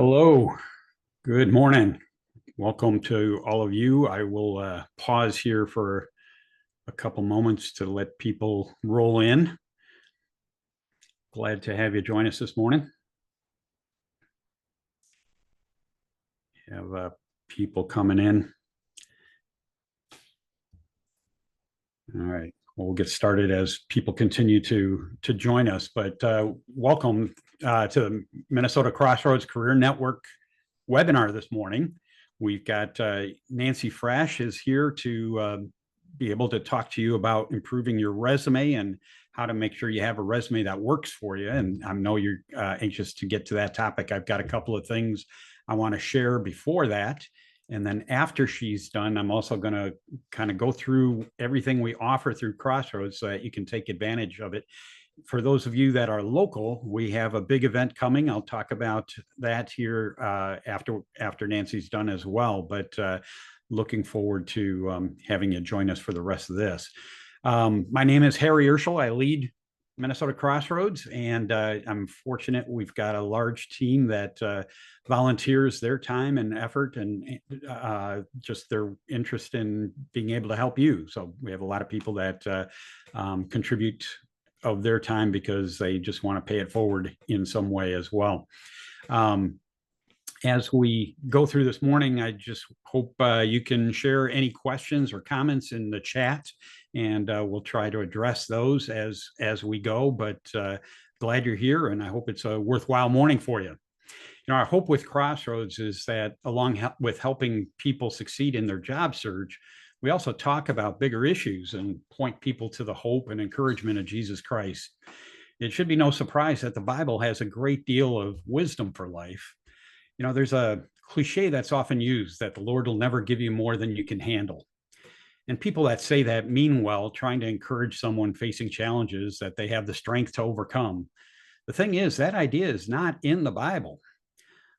Hello, good morning. Welcome to all of you. I will pause here for a couple moments to let people roll in. Glad to have you join us this morning. Have people coming in. All right, we'll get started as people continue to join us, but welcome to the Minnesota Crossroads Career Network webinar this morning. We've got Nancy Frasch is here to be able to talk to you about improving your resume and how to make sure you have a resume that works for you. And I know you're anxious to get to that topic. I've got a couple of things I want to share before that. And then after she's done, I'm also going to kind of go through everything we offer through Crossroads so that you can take advantage of it. For those of you that are local, we have a big event coming. I'll talk about that here after Nancy's done as well, but looking forward to having you join us for the rest of this. My name is 𝙖𝙧𝙀𝙾. I lead Minnesota Crossroads, and I'm fortunate we've got a large team that volunteers their time and effort and just their interest in being able to help you. So we have a lot of people that contribute of their time because they just want to pay it forward in some way as well. As we go through this morning, I just hope you can share any questions or comments in the chat, and we'll try to address those as we go. But glad you're here, and I hope it's a worthwhile morning for you. You know, our hope with Crossroads is that along with helping people succeed in their job search, we also talk about bigger issues and point people to the hope and encouragement of Jesus Christ. It should be no surprise that the Bible has a great deal of wisdom for life. You know, there's a cliche that's often used that the Lord will never give you more than you can handle. And people that say that mean well, trying to encourage someone facing challenges that they have the strength to overcome. The thing is, that idea is not in the Bible.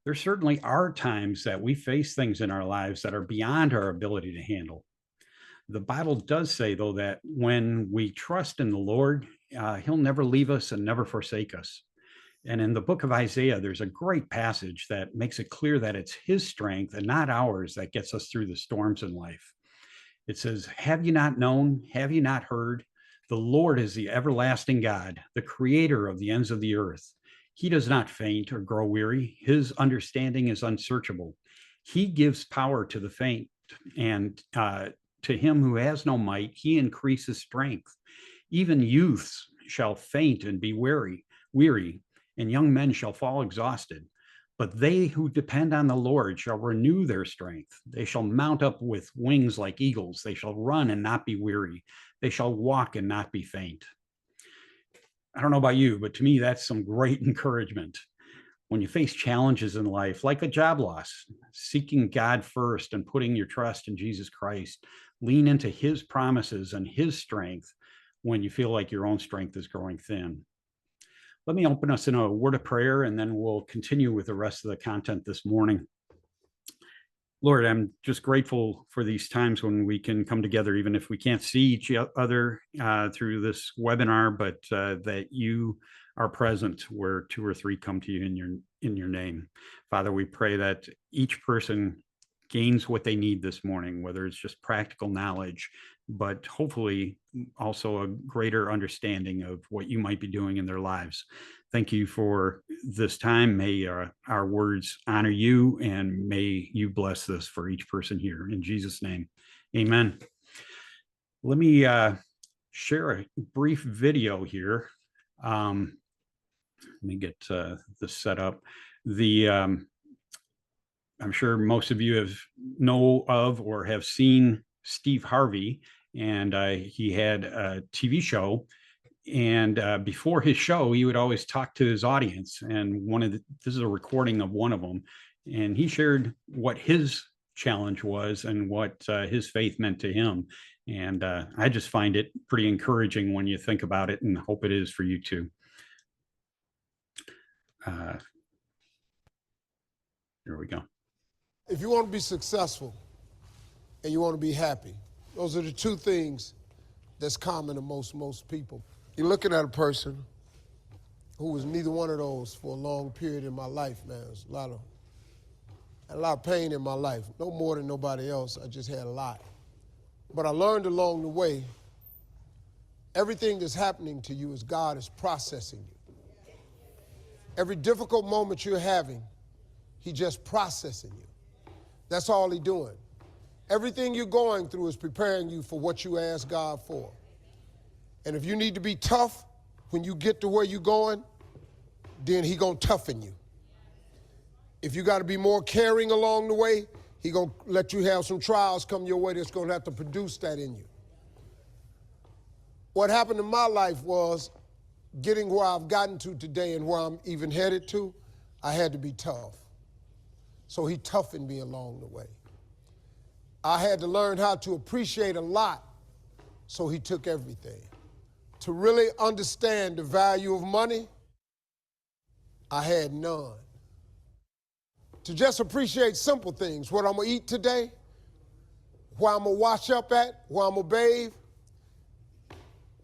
There certainly are times that we face things in our lives that are beyond our ability to handle. The Bible does say, though, that when we trust in the Lord, he'll never leave us and never forsake us. And in the book of Isaiah, there's a great passage that makes it clear that it's his strength and not ours that gets us through the storms in life. It says, "Have you not known? Have you not heard? The Lord is the everlasting God, the creator of the ends of the earth. He does not faint or grow weary. His understanding is unsearchable. He gives power to the faint, and to him who has no might, he increases strength. Even youths shall faint and be weary, and young men shall fall exhausted. But they who depend on the Lord shall renew their strength. They shall mount up with wings like eagles. They shall run and not be weary. They shall walk and not be faint." I don't know about you, but to me, that's some great encouragement. When you face challenges in life, like a job loss, seeking God first and putting your trust in Jesus Christ, lean into his promises and his strength when you feel like your own strength is growing thin. Let me open us in a word of prayer, and then we'll continue with the rest of the content this morning. Lord, I'm just grateful for these times when we can come together, even if we can't see each other through this webinar, but that you are present where two or three come to you in your name. Father, we pray that each person gains what they need this morning, whether it's just practical knowledge, but hopefully also a greater understanding of what you might be doing in their lives. Thank you for this time. May our words honor you, and may you bless this for each person here. In Jesus' name, amen. Let me share a brief video here. Let me get this set up. I'm sure most of you know of or have seen Steve Harvey, and he had a TV show. And before his show, he would always talk to his audience. And this is a recording of one of them. And he shared what his challenge was and what his faith meant to him. And I just find it pretty encouraging when you think about it, and hope it is for you too. Here we go. If you want to be successful and you want to be happy, those are the two things that's common to most people. You're looking at a person who was neither one of those for a long period in my life, man. There's a lot of A lot of pain in my life, no more than nobody else. I just had a lot. But I learned along the way, everything that's happening to you is God is processing you. Every difficult moment you're having, He just processing you. That's all He's doing. Everything you're going through is preparing you for what you ask God for. And if you need to be tough when you get to where you're going, then He gonna toughen you. If you got to be more caring along the way, He gonna let you have some trials come your way that's gonna have to produce that in you. What happened in my life was getting where I've gotten to today and where I'm even headed to, I had to be tough. So He toughened me along the way. I had to learn how to appreciate a lot, so He took everything. To really understand the value of money, I had none. To just appreciate simple things, what I'm gonna eat today, where I'm gonna wash up at, where I'm gonna bathe.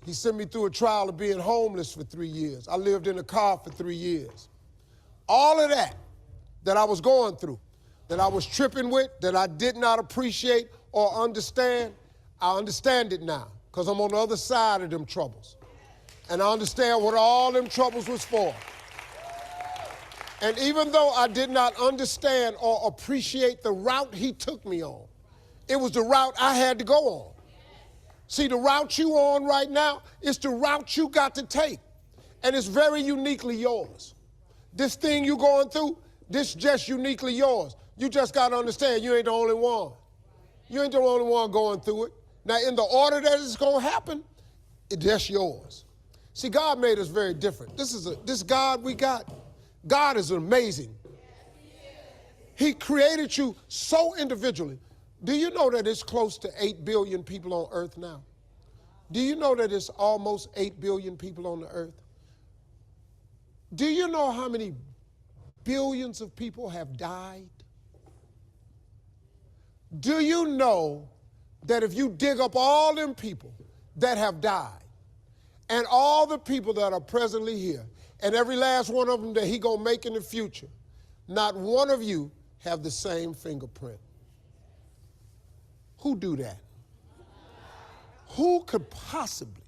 He sent me through a trial of being homeless for 3 years. I lived in a car for 3 years. All of that I was going through, that I was tripping with, that I did not appreciate or understand, I understand it now, because I'm on the other side of them troubles. And I understand what all them troubles was for. And even though I did not understand or appreciate the route He took me on, it was the route I had to go on. See, the route you on right now is the route you got to take. And it's very uniquely yours. This thing you going through, this just uniquely yours. You just got to understand you ain't the only one. You ain't the only one going through it. Now, in the order that it's going to happen, that's yours. See, God made us very different. This God we got, God is amazing. He created you so individually. Do you know that it's close to 8 billion people on earth now? Do you know that it's almost 8 billion people on the earth? Do you know how many billions of people have died? Do you know that if you dig up all them people that have died and all the people that are presently here and every last one of them that He gonna make in the future, not one of you have the same fingerprint? Who do that? Who could possibly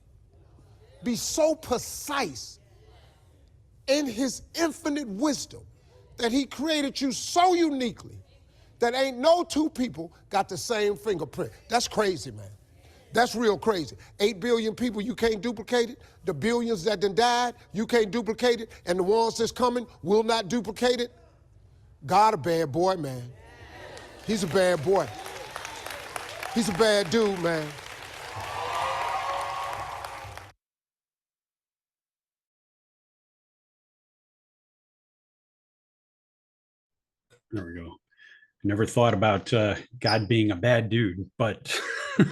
be so precise in His infinite wisdom that He created you so uniquely that ain't no two people got the same fingerprint? That's crazy, man. That's real crazy. 8 billion people, you can't duplicate it. The billions that done died, you can't duplicate it. And the ones that's coming will not duplicate it. God a bad boy, man. He's a bad boy. He's a bad dude, man. There we go. Never thought about God being a bad dude, but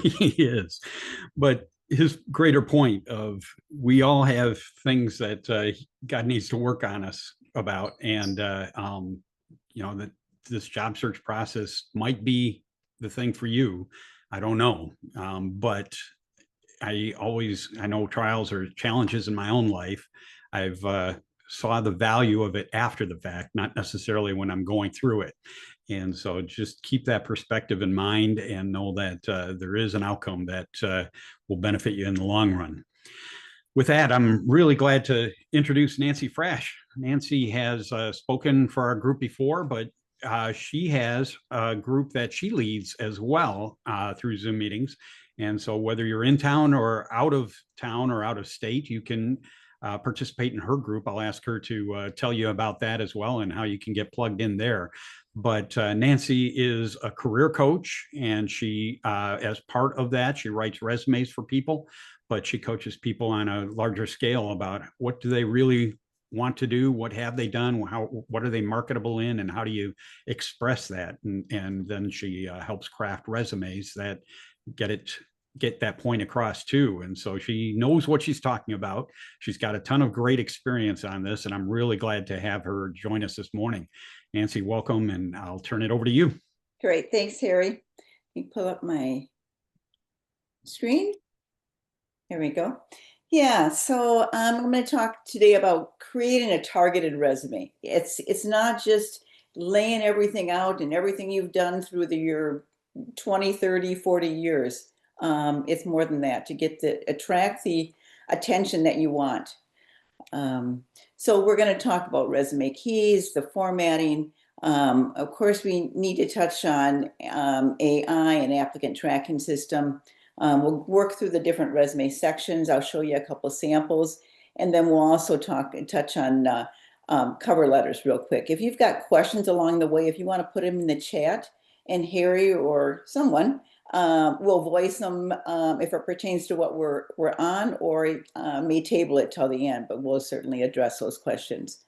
He is. But his greater point of we all have things that God needs to work on us about, and that this job search process might be the thing for you. I don't know, but I know trials or challenges in my own life. I've saw the value of it after the fact, not necessarily when I'm going through it. And so just keep that perspective in mind and know that there is an outcome that will benefit you in the long run. With that, I'm really glad to introduce Nancy Frasch. Nancy has spoken for our group before, but she has a group that she leads as well through Zoom meetings. And so whether you're in town or out of state, you can participate in her group. I'll ask her to tell you about that as well and how you can get plugged in there. But Nancy is a career coach, and she, as part of that, she writes resumes for people, but she coaches people on a larger scale about what do they really want to do, what have they done, what are they marketable in, and how do you express that? And then she helps craft resumes that get that point across too. And so she knows what she's talking about. She's got a ton of great experience on this, and I'm really glad to have her join us this morning. Nancy, welcome, and I'll turn it over to you. Great, thanks, Harry. Let me pull up my screen. There we go. Yeah, so I'm going to talk today about creating a targeted resume. It's not just laying everything out and everything you've done through your 20, 30, 40 years. It's more than that to attract the attention that you want. So we're going to talk about resume keys, the formatting. Of course, we need to touch on AI and applicant tracking system. We'll work through the different resume sections. I'll show you a couple samples, and then we'll also touch on cover letters real quick. If you've got questions along the way, if you want to put them in the chat, and Harry or someone will voice them if it pertains to what we're on, or may table it till the end, but we'll certainly address those questions.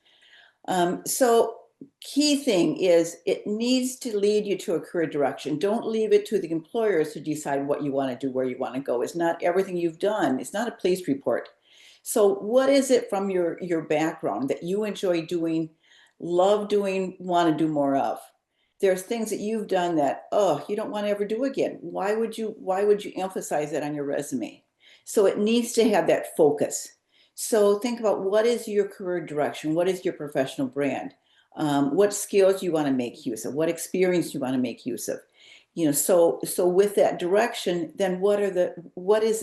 So key thing is it needs to lead you to a career direction. Don't leave it to the employers to decide what you want to do, where you want to go. It's not everything you've done. It's not a police report. So what is it from your background that you enjoy doing, love doing, want to do more of? There's things that you've done that, oh, you don't want to ever do again. Why would you emphasize that on your resume? So it needs to have that focus. So think about, what is your career direction? What is your professional brand? What skills you want to make use of? What experience you want to make use of? So with that direction, then what is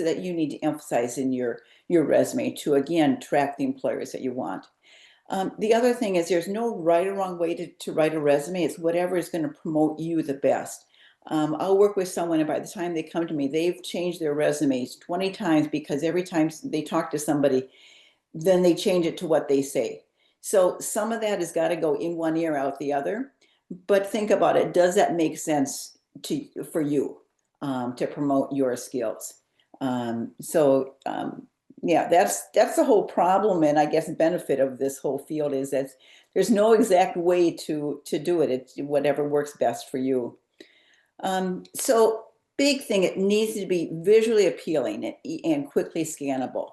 it that you need to emphasize in your resume to, again, track the employers that you want? The other thing is, there's no right or wrong way to write a resume. It's whatever is going to promote you the best. I'll work with someone, and by the time they come to me, they've changed their resumes 20 times, because every time they talk to somebody, then they change it to what they say. So some of that has got to go in one ear, out the other. But think about it. Does that make sense for you to promote your skills? Yeah, that's the whole problem, and I guess benefit of this whole field is that there's no exact way to do it. It's whatever works best for you. So big thing, it needs to be visually appealing and quickly scannable.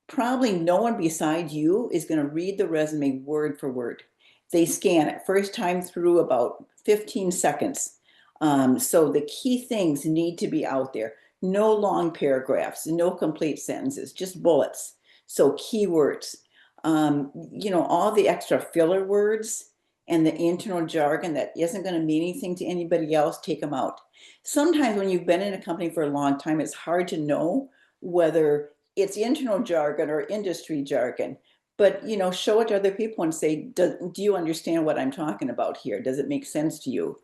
Probably no one beside you is going to read the resume word for word. They scan it first time through about 15 seconds. So the key things need to be out there. No long paragraphs, no complete sentences, just bullets. So keywords, all the extra filler words and the internal jargon that isn't going to mean anything to anybody else, take them out. Sometimes when you've been in a company for a long time, it's hard to know whether it's internal jargon or industry jargon. But, show it to other people and say, do you understand what I'm talking about here? Does it make sense to you?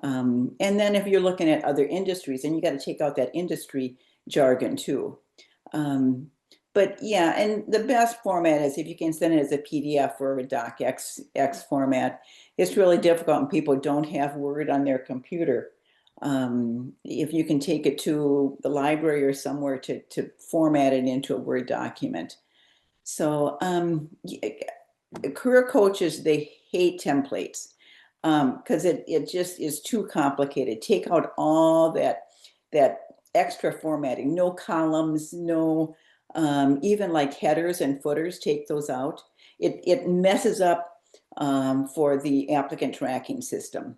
And then if you're looking at other industries, then you got to take out that industry jargon too. But yeah, and the best format is if you can send it as a PDF or a docx format. It's really difficult when people don't have Word on their computer. If you can take it to the library or somewhere to format it into a Word document. So career coaches, they hate templates because it just is too complicated. Take out all that extra formatting, no columns, no even like headers and footers, take those out. It messes up for the applicant tracking system.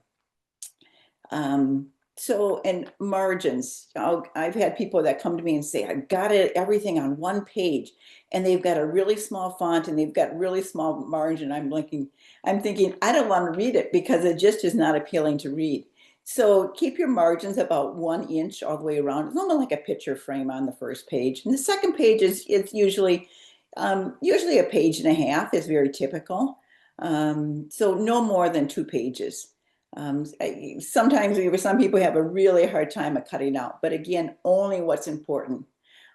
And margins, I've had people that come to me and say, I've got everything on one page, and they've got a really small font and they've got really small margin. I'm thinking, I don't want to read it because it just is not appealing to read. So keep your margins about 1 inch all the way around. It's almost like a picture frame on the first page. And the second page it's usually a page and a half is very typical. So no more than 2 pages. Sometimes some people have a really hard time at cutting out, but again, only what's important.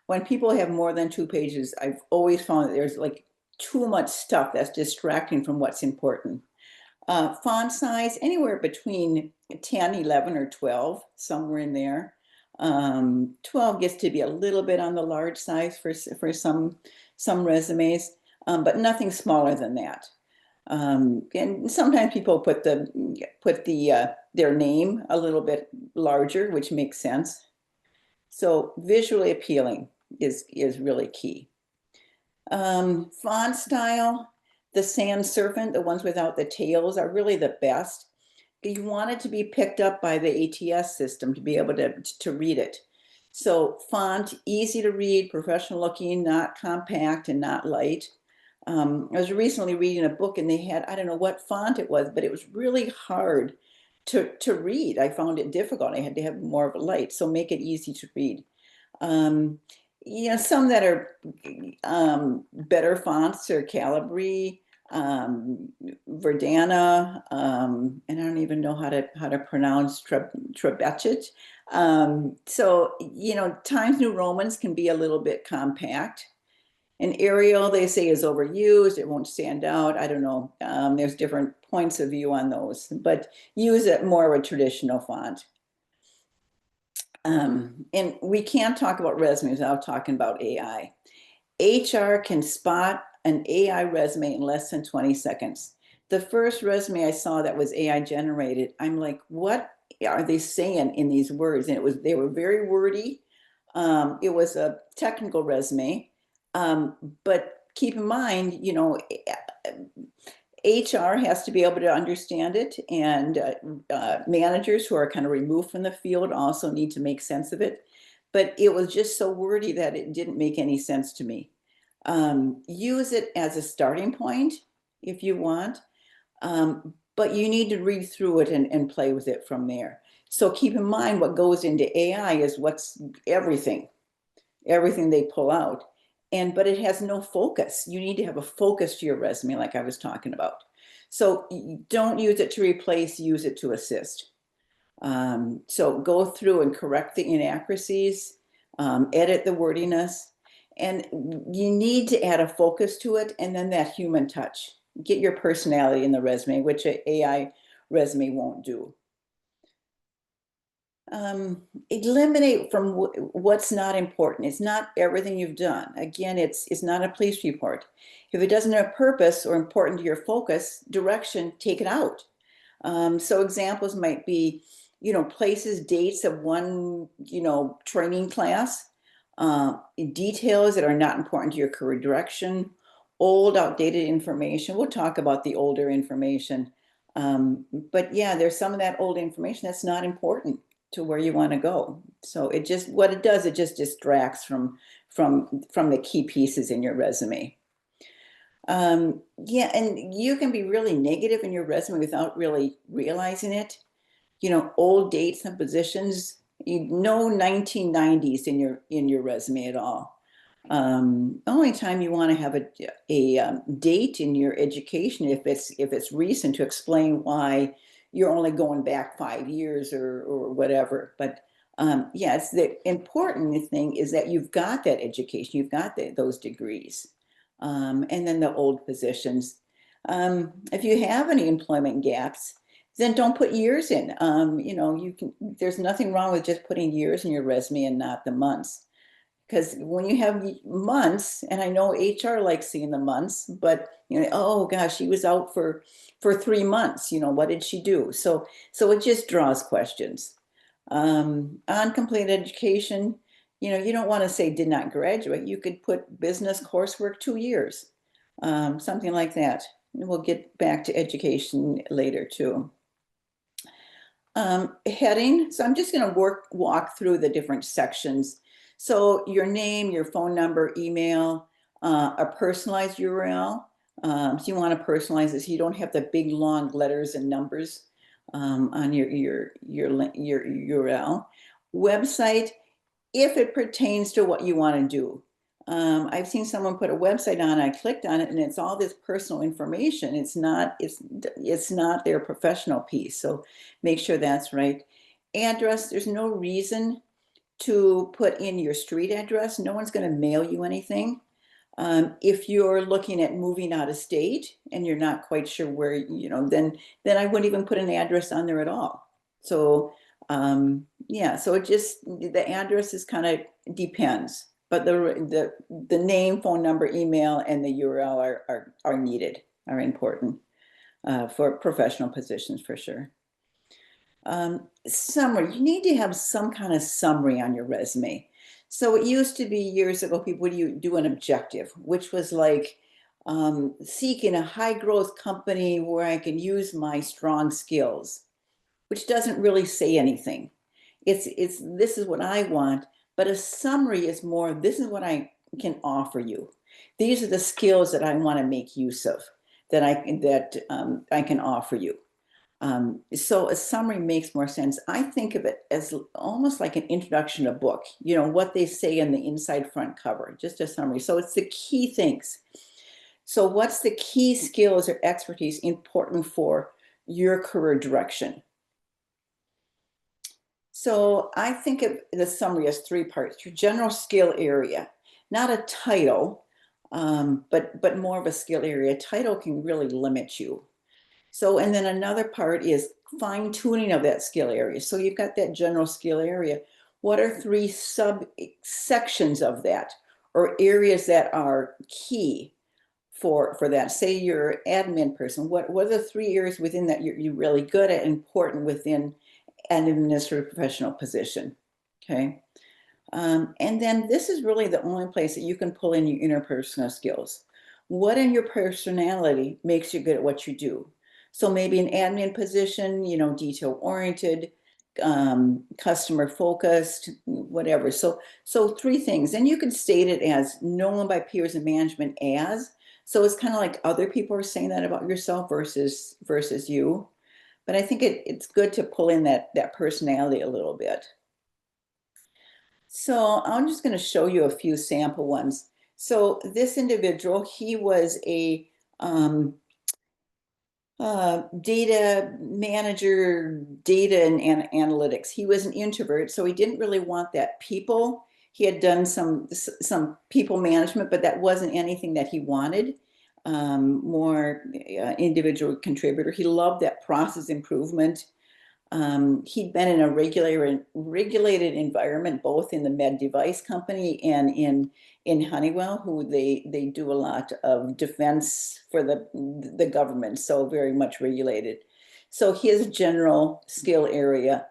When people have more than 2 pages, I've always found that there's like too much stuff that's distracting from what's important. Font size, anywhere between 10, 11, or 12, somewhere in there. 12 gets to be a little bit on the large size for some resumes, but nothing smaller than that. And sometimes people put their name a little bit larger, which makes sense. So visually appealing is really key. Font style, the sans serif, the ones without the tails, are really the best. You want it to be picked up by the ATS system to be able to read it. So font, easy to read, professional looking, not compact and not light. I was recently reading a book and they had, I don't know what font it was, but it was really hard to read. I found it difficult. I had to have more of a light, so make it easy to read. Um, some that are better fonts are Calibri, Verdana, and I don't even know how to pronounce 𝘾𝙧𝙀𝙀. So, Times New Romans can be a little bit compact. And Arial, they say, is overused. It won't stand out. I don't know. There's different points of view on those, but use it more of a traditional font. And we can't talk about resumes without talking about AI. HR can spot an AI resume in less than 20 seconds. The first resume I saw that was AI generated, I'm like, what are they saying in these words? And they were very wordy. It was a technical resume. But keep in mind, HR has to be able to understand it, and managers who are kind of removed from the field also need to make sense of it. But it was just so wordy that it didn't make any sense to me. Use it as a starting point if you want, but you need to read through it and play with it from there. So keep in mind what goes into AI is what's everything they pull out. But it has no focus. You need to have a focus to your resume, like I was talking about. So don't use it to replace, use it to assist. So go through and correct the inaccuracies, edit the wordiness, and you need to add a focus to it, and then that human touch. Get your personality in the resume, which an AI resume won't do. Eliminate from what's not important. It's not everything you've done. Again, it's not a police report. If it doesn't have purpose or important to your focus, direction, take it out. So examples might be, places, dates of one, training class, details that are not important to your career direction, old, outdated information. We'll talk about the older information. But yeah, there's some of that old information that's not important to where you want to go. So it just distracts from the key pieces in your resume. Yeah, and you can be really negative in your resume without really realizing it. Old dates and positions, no 1990s in your resume at all. Only time you want to have a date in your education if it's recent, to explain why you're only going back 5 years or whatever. But yes, the important thing is that you've got that education, you've got those degrees, and then the old positions. If you have any employment gaps, then don't put years in. There's nothing wrong with just putting years in your resume and not the months. Because when you have months, and I know HR likes seeing the months, but oh gosh, she was out for 3 months. What did she do? So it just draws questions. On completed education, you don't want to say did not graduate. You could put business coursework 2 years, something like that. We'll get back to education later too. Heading. So I'm just going to walk through the different sections. So your name, your phone number, email, a personalized URL. So you want to personalize this. You don't have the big long letters and numbers on your URL. Website, if it pertains to what you want to do. I've seen someone put a website on, I clicked on it, and it's all this personal information. It's not their professional piece. So make sure that's right. Address, there's no reason to put in your street address. No one's going to mail you anything. If you're looking at moving out of state and you're not quite sure where, then I wouldn't even put an address on there at all. So yeah, so the address is kind of depends, but the name, phone number, email, and the URL are needed, are important for professional positions for sure. Summary, you need to have some kind of summary on your resume. So it used to be years ago, people would do an objective, which was like seeking a high growth company where I can use my strong skills, which doesn't really say anything. It's this is what I want, but a summary is more, this is what I can offer you. These are the skills that I want to make use of, that I can offer you. So a summary makes more sense. I think of it as almost like an introduction to a book, what they say in the inside front cover, just a summary. So it's the key things. So what's the key skills or expertise important for your career direction? So I think of the summary as 3 parts: your general skill area, not a title, but more of a skill area. A title can really limit you. So, and then another part is fine tuning of that skill area. So you've got that general skill area. What are 3 subsections of that, or areas that are key for that? Say you're an admin person. What are the 3 areas within that you're really good at, important within an administrative professional position? Okay. And then this is really the only place that you can pull in your interpersonal skills. What in your personality makes you good at what you do? So maybe an admin position, detail oriented, customer focused, whatever. So 3 things. And you can state it as known by peers and management as. So it's kind of like other people are saying that about yourself versus you. But I think it's good to pull in that personality a little bit. So I'm just going to show you a few sample ones. So this individual, he was a data manager, data and analytics. He was an introvert, so he didn't really want that people. He had done some people management, but that wasn't anything that he wanted. More individual contributor. He loved that process improvement. He'd been in a regulated environment, both in the med device company and in Honeywell, who they do a lot of defense for the government, so very much regulated. So his general skill area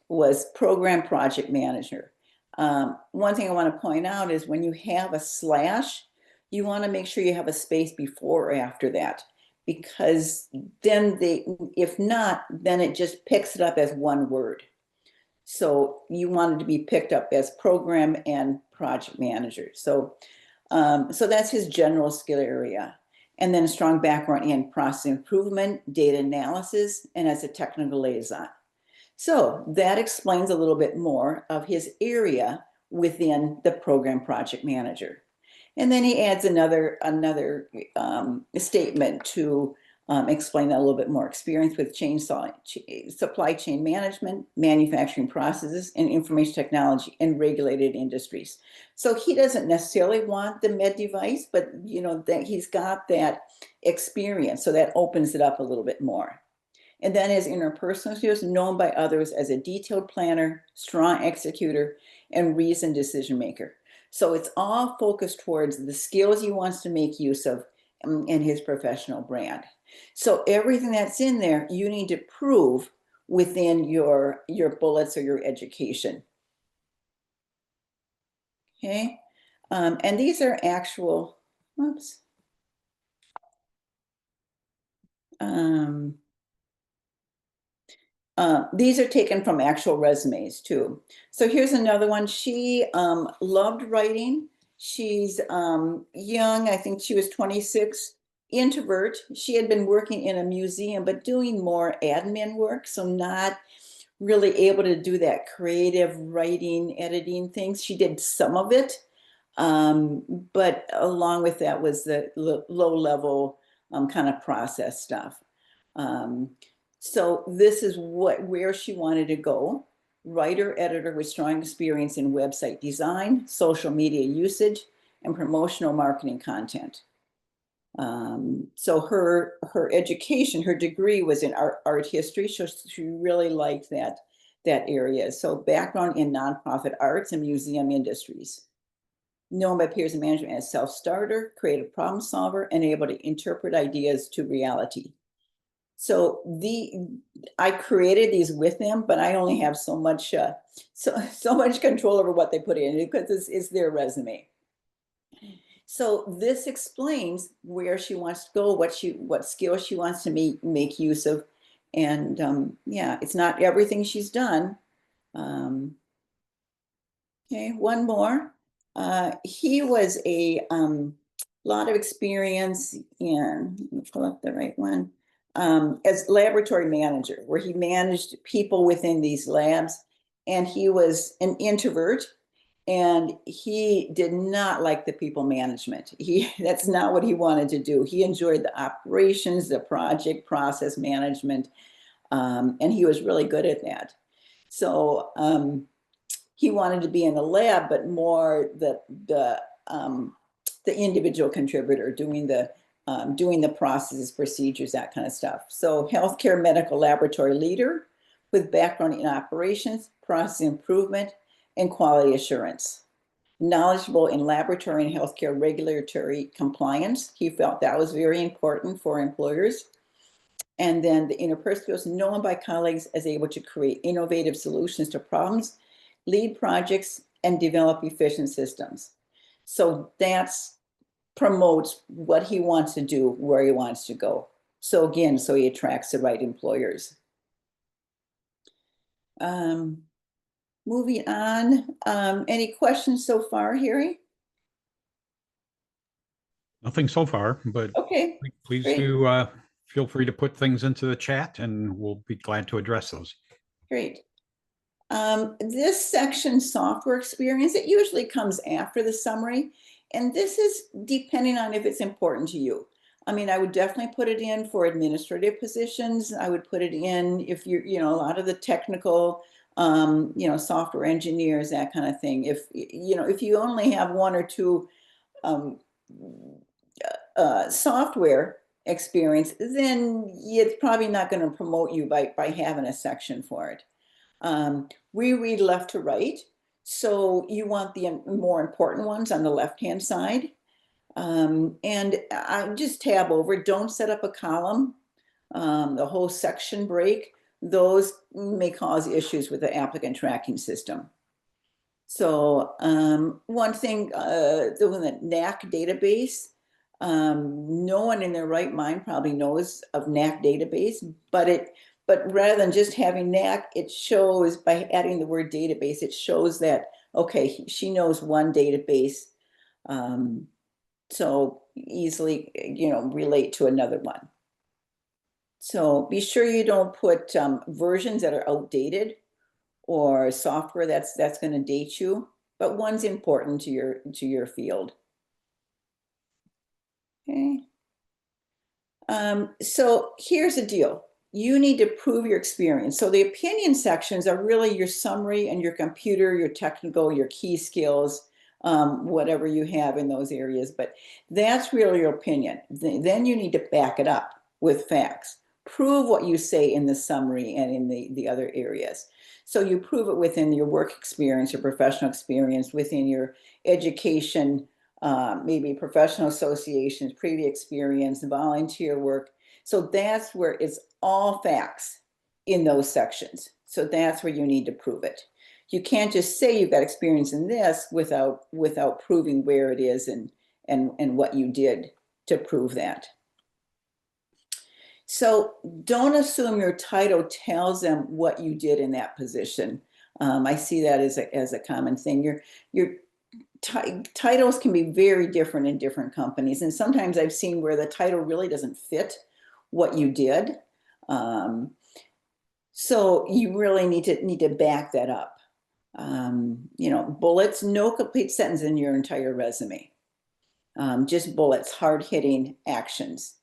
was program project manager. One thing I want to point out is when you have a slash, you want to make sure you have a space before or after that, because then if not, then it just picks it up as one word. So you want it to be picked up as program and project manager. So that's his general skill area. And then a strong background in process improvement, data analysis, and as a technical liaison. So that explains a little bit more of his area within the program project manager. And then he adds another statement to explain that a little bit more: experience with supply chain management, manufacturing processes, and information technology in regulated industries. So he doesn't necessarily want the med device, but that he's got that experience, so that opens it up a little bit more. And then his interpersonal skills, known by others as a detailed planner, strong executor, and reasoned decision maker. So it's all focused towards the skills he wants to make use of in his professional brand. So everything that's in there, you need to prove within your bullets or your education. Okay, and these are actual, oops. These are taken from actual resumes too. So here's another one. She loved writing. She's young. I think she was 26. Introvert. She had been working in a museum, but doing more admin work. So not really able to do that creative writing, editing things. She did some of it. But along with that was the low level kind of process stuff. So this is where she wanted to go. Writer, editor with strong experience in website design, social media usage, and promotional marketing content. So her education, her degree was in art history. So she really liked that area. So background in nonprofit arts and museum industries. Known by peers and management as self-starter, creative problem solver, and able to interpret ideas to reality. So I created these with them, but I only have so much control over what they put in, because it's their resume. So this explains where she wants to go, what skills she wants to make use of, and yeah, it's not everything she's done. Okay, one more. He was a lot of experience in, let me pull up the right one, as laboratory manager, where he managed people within these labs. And he was an introvert, and he did not like the people management. That's not what he wanted to do. He enjoyed the operations, the project process management, and he was really good at that. So he wanted to be in the lab, but more the individual contributor doing the processes, procedures, that kind of stuff. So healthcare medical laboratory leader with background in operations, process improvement, and quality assurance. Knowledgeable in laboratory and healthcare regulatory compliance. He felt that was very important for employers. And then the interpersonal skills, known by colleagues as able to create innovative solutions to problems, lead projects, and develop efficient systems. So that's promotes what he wants to do, where he wants to go. So again, so he attracts the right employers. Moving on, any questions so far, Harry? Nothing so far, but Okay, please great. do feel free to put things into the chat and we'll be glad to address those. Great. This section, software experience, it usually comes after the summary. And this is depending on if it's important to you. I mean, I would definitely put it in for administrative positions. I would put it in if you're, a lot of the technical, software engineers, that kind of thing. If you only have one or two software experience, then it's probably not going to promote you by having a section for it. We read left to right. So you want the more important ones on the left-hand side. And I just tab over, don't set up a column, the whole section break. Those may cause issues with the applicant tracking system. So one thing, the NAC database, no one in their right mind probably knows of NAC database, but rather than just having NAC, it shows by adding the word database, it shows that, okay, she knows one database, so easily, relate to another one. So be sure you don't put versions that are outdated or software that's going to date you, but one's important to your field. Okay. So here's the deal. You need to prove your experience. So the opinion sections are really your summary and your computer, your technical, your key skills, whatever you have in those areas. But that's really your opinion. Then you need to back it up with facts. Prove what you say in the summary and in the other areas. So you prove it within your work experience, your professional experience, within your education, maybe professional associations, previous experience, volunteer work. So that's where it's all facts in those sections. So that's where you need to prove it. You can't just say you've got experience in this without proving where it is and what you did to prove that. So don't assume your title tells them what you did in that position. I see that as a common thing. Your titles can be very different in different companies. And sometimes I've seen where the title really doesn't fit what you did. So you really need to back that up. Bullets, no complete sentence in your entire resume. Just bullets, hard-hitting actions.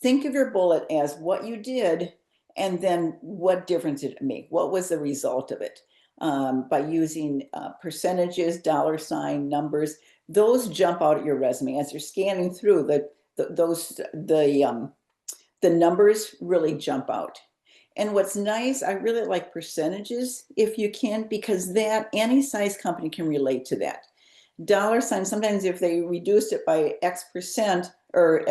Think of your bullet as what you did and then what difference did it make? What was the result of it? By using percentages, dollar sign, numbers, those jump out at your resume as you're scanning through. The numbers really jump out. And what's nice, I really like percentages if you can, because that any size company can relate to that. Dollar sign, sometimes if they reduced it by X% or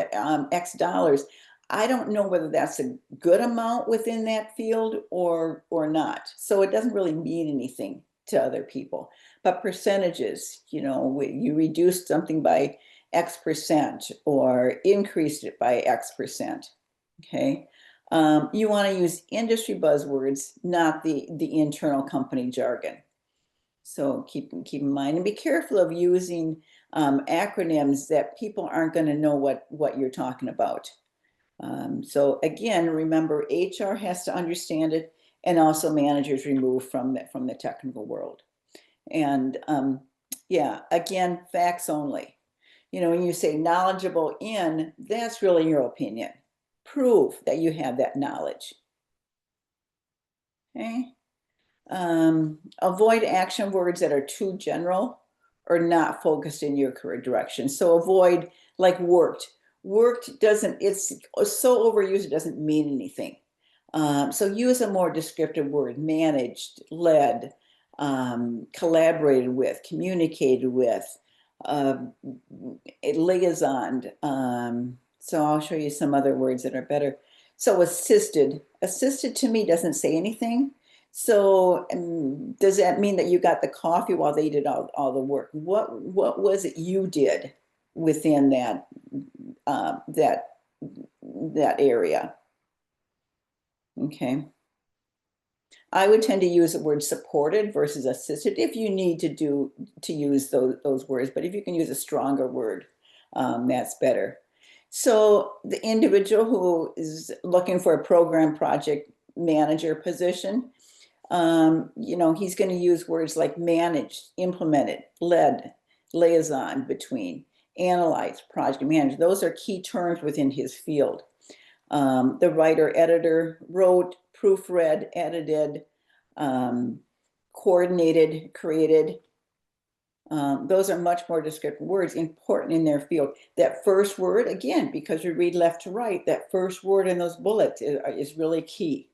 X dollars, I don't know whether that's a good amount within that field or not. So it doesn't really mean anything to other people. But percentages, you reduced something by X% or increased it by X%. Okay. You want to use industry buzzwords, not the internal company jargon. So keep in mind, and be careful of using acronyms that people aren't going to know what you're talking about. So again, remember, HR has to understand it, and also managers removed from the technical world. And yeah, again, facts only. You know, when you say knowledgeable in, that's really your opinion. Prove that you have that knowledge. Okay. Avoid action words that are too general or not focused in your career direction. So avoid, like, worked. Worked doesn't, it's so overused, it doesn't mean anything. So use a more descriptive word: managed, led, collaborated with, communicated with, liaisoned. So I'll show you some other words that are better. So assisted. Assisted to me doesn't say anything. So does that mean that you got the coffee while they did all the work? What was it you did within that that area? Okay. I would tend to use the word supported versus assisted if you need to use those words, but if you can use a stronger word, that's better. So the individual who is looking for a program project manager position, you know, he's going to use words like managed, implemented, led, liaison between, analyzed, project manager. Those are key terms within his field. The writer, editor, wrote, proofread, edited, coordinated, created. Those are much more descriptive words, important in their field. That first word, again, because we read left to right, that first word in those bullets is really key.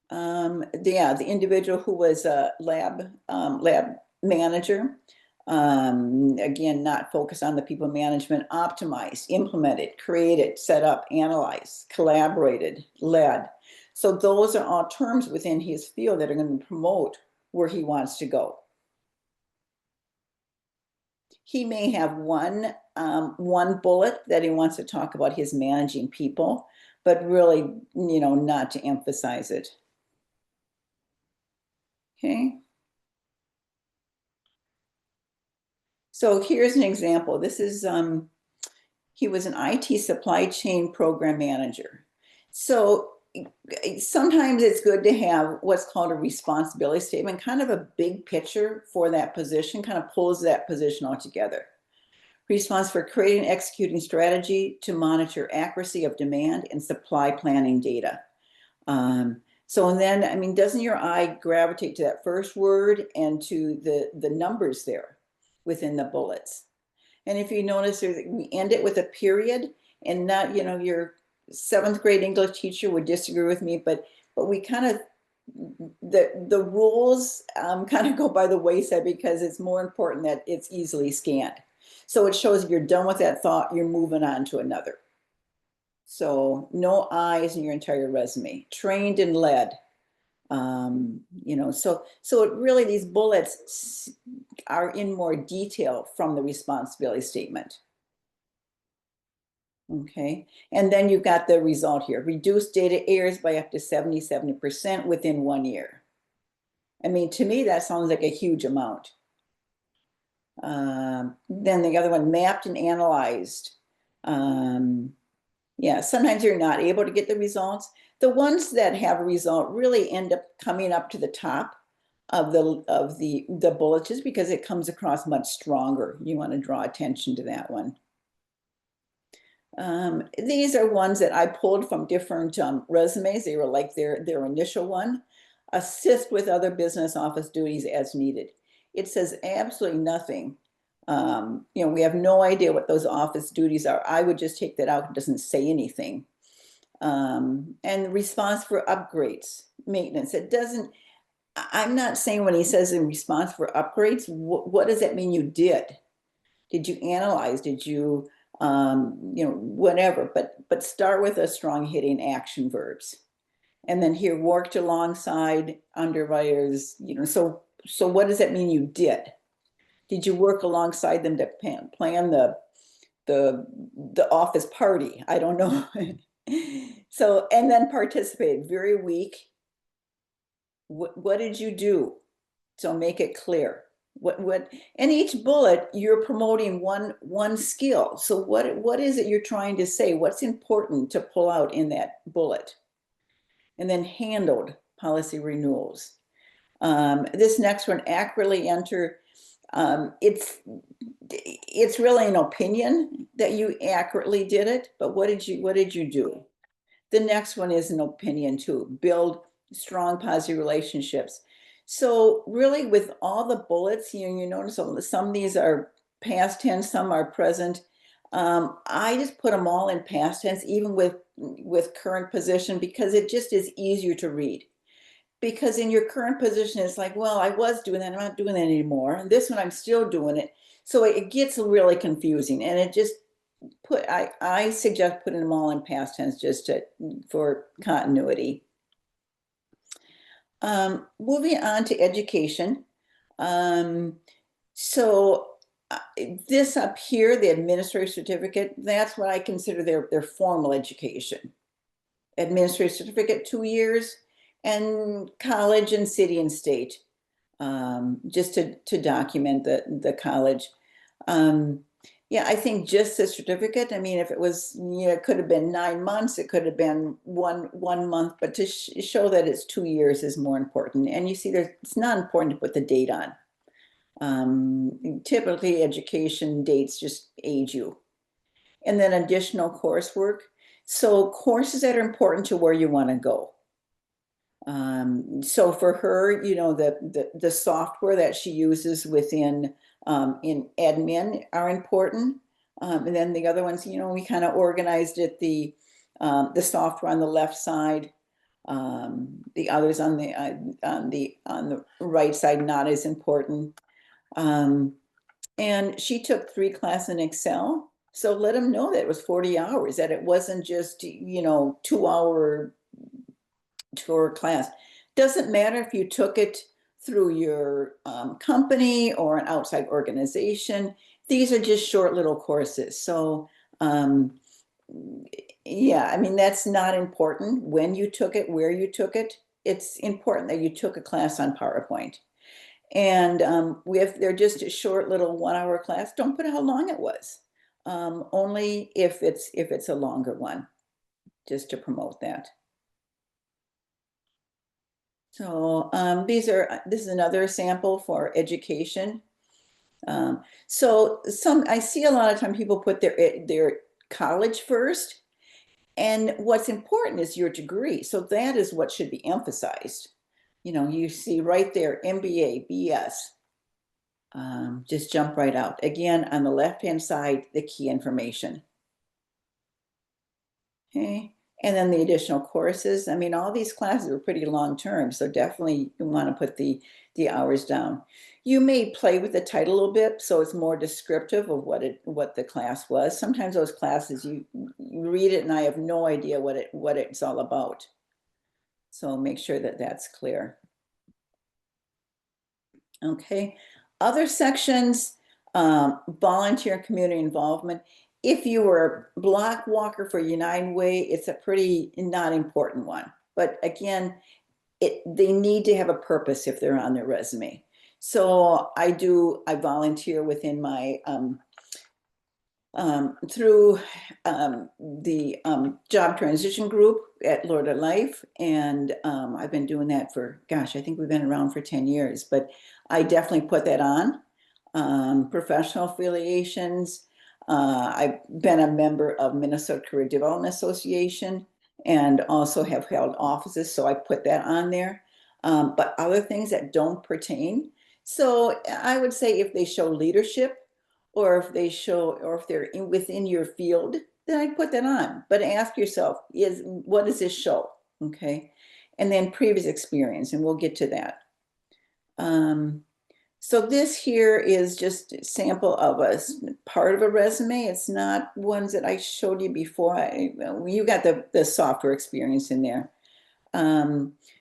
The individual who was a lab manager, again, not focused on the people management, optimized, implemented, created, set up, analyzed, collaborated, led. So those are all terms within his field that are going to promote where he wants to go. He may have one bullet that he wants to talk about his managing people, but really, you know, not to emphasize it. Okay. So here's an example. This is, he was an IT supply chain program manager. So sometimes it's good to have what's called a responsibility statement, kind of a big picture for that position, kind of pulls that position all together. Response for creating and executing strategy to monitor accuracy of demand and supply planning data. So and then, I mean, doesn't your eye gravitate to that first word and to the numbers there within the bullets? And if you notice, we end it with a period, and not, you know, your 7th grade English teacher would disagree with me, but we kind of, the rules kind of go by the wayside because it's more important that it's easily scanned. So it shows if you're done with that thought, you're moving on to another. So no I's in your entire resume. Trained and led. You know, so it really, these bullets are in more detail from the responsibility statement. Okay, and then you've got the result here: reduce data errors by up to 70% within 1 year. I mean, to me, that sounds like a huge amount. Then the other one, mapped and analyzed. Yeah, sometimes you're not able to get the results. The ones that have a result really end up coming up to the top of the bullets, just because it comes across much stronger. You want to draw attention to that one. These are ones that I pulled from different resumes. They were like their initial one. Assist with other business office duties as needed. It says absolutely nothing. You know, we have no idea what those office duties are. I would just take that out. It doesn't say anything. And response for upgrades, maintenance. It doesn't, I'm not saying when he says in response for upgrades, what does that mean you did? Did you analyze? Did you, you know, whatever, but start with a strong hitting action verbs. And then here, worked alongside underwriters, you know, so what does that mean you did? Did you work alongside them to plan the office party? I don't know. So, and then participate, very weak. What did you do? So make it clear. And each bullet, you're promoting one skill. So what is it you're trying to say? What's important to pull out in that bullet? And then handled policy renewals. This next one, accurately enter. It's really an opinion that you accurately did it, but what did you do? The next one is an opinion too. Build strong positive relationships. So really with all the bullets, you notice some of these are past tense, some are present. I just put them all in past tense, even with current position, because it just is easier to read. Because in your current position, it's like, well, I was doing that, I'm not doing that anymore. And this one, I'm still doing it. So it gets really confusing, and it just I suggest putting them all in past tense just for continuity. Moving on to education. So this up here, the administrative certificate, that's what I consider their formal education. Administrative certificate, 2 years, and college and city and state, just to document the college. Yeah, I think just the certificate. I mean, if it was, it could have been 9 months, it could have been one month, but to show that it's 2 years is more important. And you see, it's not important to put the date on. Typically, education dates just age you. And then additional coursework. So courses that are important to where you want to go. So for her, the software that she uses within in admin are important. And then the other ones, we kind of organized it, the software on the left side, the others on the right side, not as important. And she took 3 classes in Excel. So let them know that it was 40 hours, that it wasn't just, 2-hour tour class. Doesn't matter if you took it through your company or an outside organization. These are just short little courses. So yeah, I mean, that's not important when you took it, where you took it. It's important that you took a class on PowerPoint. And if they're just a short little 1-hour class, don't put how long it was. Only if it's a longer one, just to promote that. So this is another sample for education. So I see a lot of time people put their college first, and what's important is your degree. So that is what should be emphasized. You see right there, MBA, BS. Just jump right out. Again, on the left-hand side, the key information. Okay. And then the additional courses. I mean, all these classes are pretty long-term, so definitely you want to put the hours down. You may play with the title a little bit, so it's more descriptive of what the class was. Sometimes those classes, you read it and I have no idea what it's all about. So make sure that that's clear. Okay. Other sections, volunteer and community involvement. If you were a block walker for United Way, it's a pretty not important one. But again, they need to have a purpose if they're on their resume. So I volunteer within my, through the job transition group at Lord of Life. And I've been doing that for, gosh, I think we've been around for 10 years, but I definitely put that on. Professional affiliations. I've been a member of Minnesota Career Development Association and also have held offices, so I put that on there. But other things that don't pertain. So I would say if they show leadership, or if they're within your field, then I'd put that on. But ask yourself, what does this show? Okay. And then previous experience, and we'll get to that. So this here is just a sample of part of a resume. It's not ones that I showed you before. You got the software experience in there.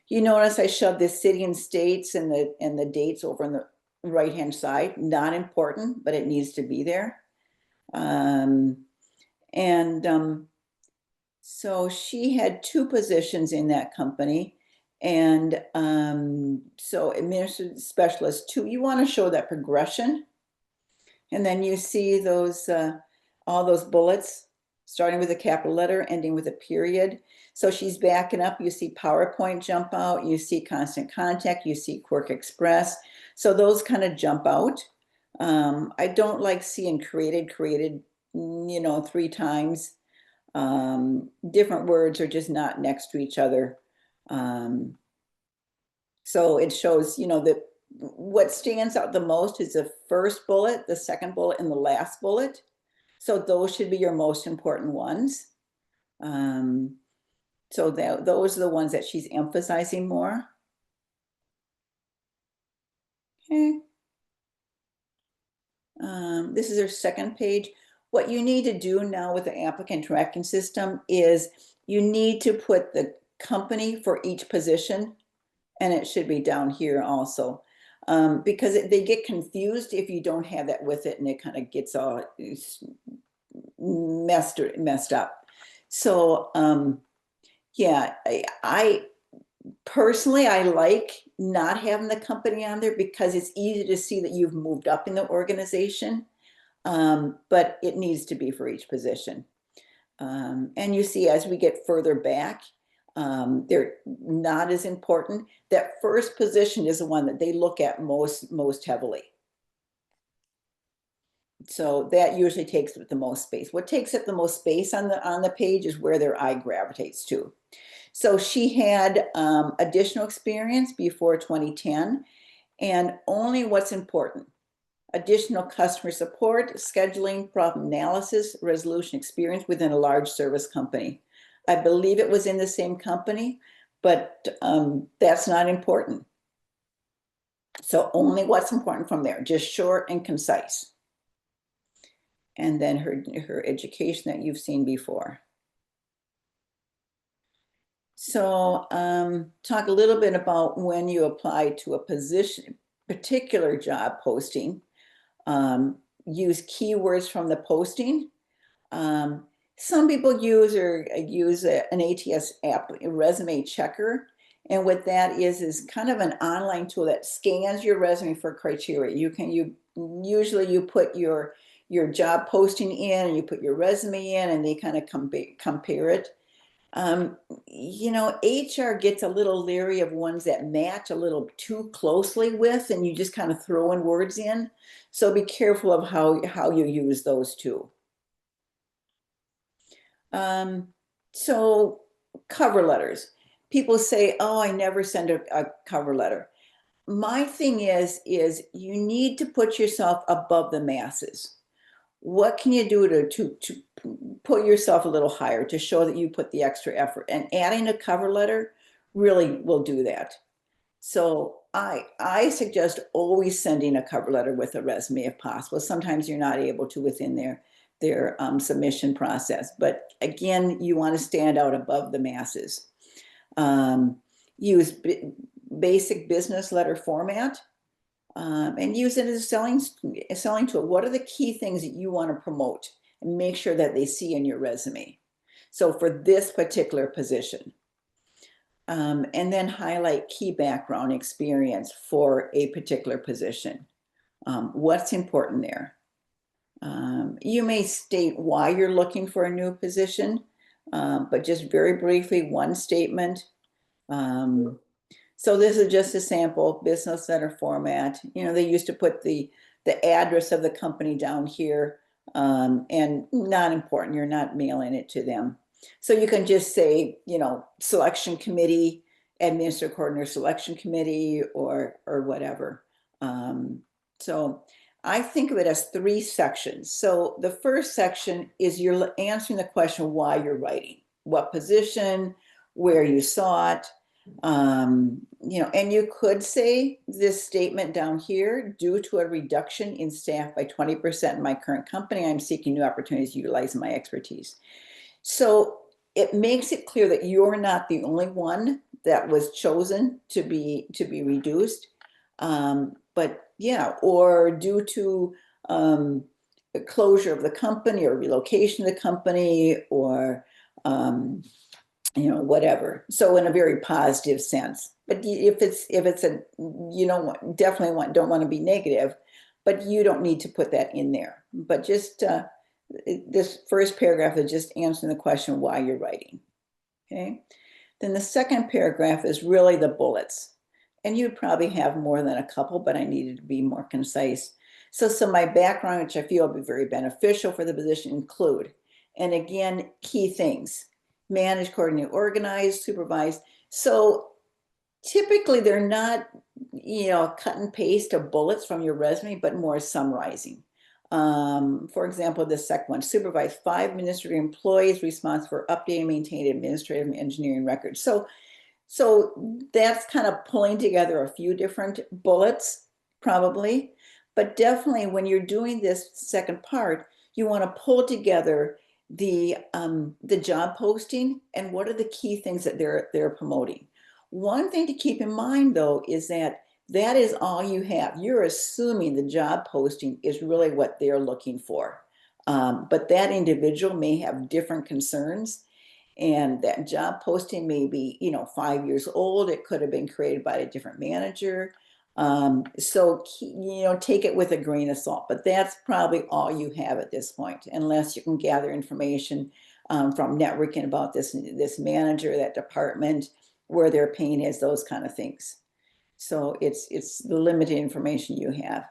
You notice I shoved the city and states and the dates over on the right-hand side. Not important, but it needs to be there. So she had 2 positions in that company. And so administrative specialist 2, you want to show that progression. And then you see those all those bullets, starting with a capital letter, ending with a period. So she's backing up. You see PowerPoint jump out. You see Constant Contact. You see Quirk Express. So those kind of jump out. I don't like seeing created, 3 times. Different words are just not next to each other. So it shows, that what stands out the most is the first bullet, the second bullet, and the last bullet. So those should be your most important ones. So those are the ones that she's emphasizing more. Okay. This is her second page. What you need to do now with the applicant tracking system is you need to put the company for each position, and it should be down here also. Because they get confused if you don't have that with it, and it kind of gets all messed up. So yeah, I personally, I like not having the company on there because it's easy to see that you've moved up in the organization, but it needs to be for each position. And you see, as we get further back, they're not as important. That first position is the one that they look at most heavily. So that usually takes up the most space. What takes up the most space on the page is where their eye gravitates to. So she had additional experience before 2010, and only what's important: additional customer support, scheduling, problem analysis, resolution experience within a large service company. I believe it was in the same company, but that's not important. So only what's important from there, just short and concise. And then her education that you've seen before. So talk a little bit about when you apply to a position, particular job posting. Use keywords from the posting. Some people use an ATS app, a resume checker. And what that is kind of an online tool that scans your resume for criteria. Usually you put your job posting in, and you put your resume in, and they kind of compare it. HR gets a little leery of ones that match a little too closely with, and you just kind of throw in words in. So be careful of how you use those two. So cover letters. People say, oh, I never send a cover letter. My thing is you need to put yourself above the masses. What can you do to put yourself a little higher, to show that you put the extra effort? And adding a cover letter really will do that. So I suggest always sending a cover letter with a resume if possible. Sometimes you're not able to within their submission process. But again, you want to stand out above the masses. Use basic business letter format. And use it as a selling tool. What are the key things that you want to promote, and make sure that they see in your resume? So for this particular position, and then highlight key background experience for a particular position. What's important there? You may state why you're looking for a new position, but just very briefly, one statement. So this is just a sample business letter format. They used to put the address of the company down here, and not important. You're not mailing it to them. So you can just say, selection committee, administrative coordinator selection committee, or whatever. So I think of it as 3 sections. So the first section is you're answering the question why you're writing, what position, where you saw it. And you could say this statement down here: due to a reduction in staff by 20% in my current company, I'm seeking new opportunities utilizing my expertise. So it makes it clear that you're not the only one that was chosen to be reduced. But yeah, or due to the closure of the company, or relocation of the company, or whatever. So in a very positive sense. But if it's a, definitely don't want to be negative, but you don't need to put that in there. But just this first paragraph is just answering the question why you're writing. Okay. Then the second paragraph is really the bullets. And you'd probably have more than a couple, but I needed to be more concise. So my background, which I feel will be very beneficial for the position, include, and again, key things: manage, coordinate, organize, supervise. So typically they're not, cut and paste of bullets from your resume, but more summarizing. For example, the second one: supervise 5 administrative employees responsible for updating and maintaining administrative and engineering records. So that's kind of pulling together a few different bullets, probably. But definitely when you're doing this second part, you want to pull together the job posting and what are the key things that they're promoting. One thing to keep in mind, though, is that is all you have. You're assuming the job posting is really what they're looking for. But that individual may have different concerns, and that job posting may be, 5 years old. It could have been created by a different manager. So, take it with a grain of salt, but that's probably all you have at this point, unless you can gather information from networking about this manager, that department, where their pain is, those kind of things. So it's the limited information you have.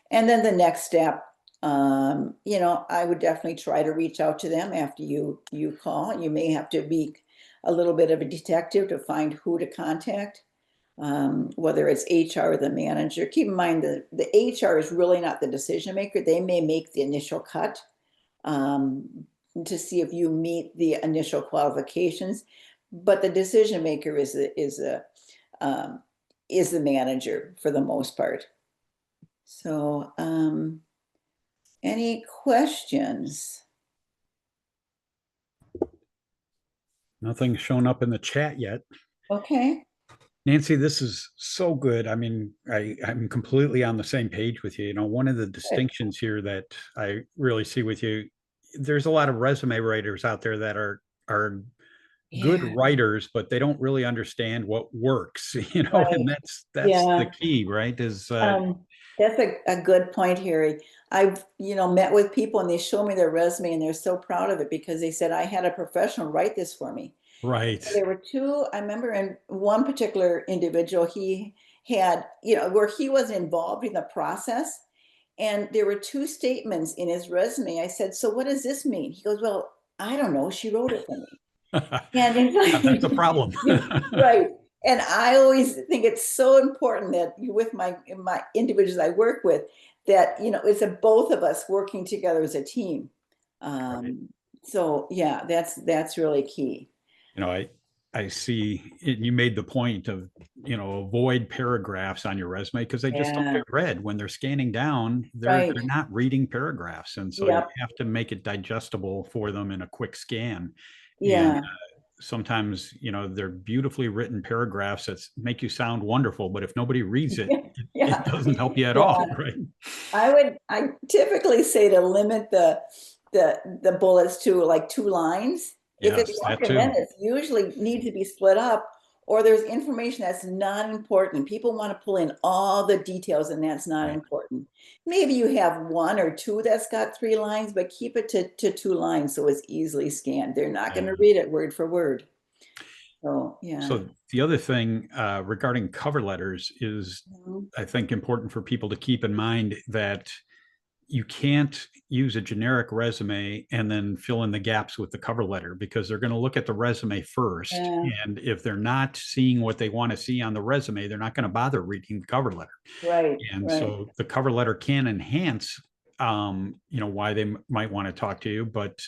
And then the next step, I would definitely try to reach out to them after you call. You may have to be a little bit of a detective to find who to contact, whether it's HR or the manager. Keep in mind that the HR is really not the decision maker. They may make the initial cut to see if you meet the initial qualifications, but the decision maker is the manager for the most part. So, any questions? Nothing's shown up in the chat yet. Okay. Nancy, this is so good. I mean, I'm completely on the same page with you. One of the distinctions here that I really see with you, there's a lot of resume writers out there that are good writers, but they don't really understand what works, Right. and that's the key, right? Is that's a good point, Harry. I've, met with people and they show me their resume and they're so proud of it because they said, I had a professional write this for me. Right. There were two, I remember in one particular individual, he had, where he was involved in the process. And there were 2 statements in his resume. I said, so what does this mean? He goes, well, I don't know. She wrote it for me. And it's like, that's a problem. Right. And I always think it's so important that with my individuals I work with, that, it's a both of us working together as a team. Right. So yeah, that's really key. I see you made the point of, avoid paragraphs on your resume because they just don't get read when they're scanning down. They're not reading paragraphs. And so you have to make it digestible for them in a quick scan. Yeah. And, sometimes, they're beautifully written paragraphs that make you sound wonderful, but if nobody reads it, it doesn't help you at all, right? I typically say to limit the bullets to like 2 lines. If it's it's usually need to be split up, or there's information that's not important. People want to pull in all the details and that's not important. Maybe you have 1 or 2 that's got 3 lines, but keep it to 2 lines so it's easily scanned. They're not going to read it word for word. So, yeah. So the other thing regarding cover letters is, I think, important for people to keep in mind that you can't use a generic resume and then fill in the gaps with the cover letter because they're going to look at the resume first. And if they're not seeing what they want to see on the resume, they're not going to bother reading the cover letter. Right. And so the cover letter can enhance, why they might want to talk to you, but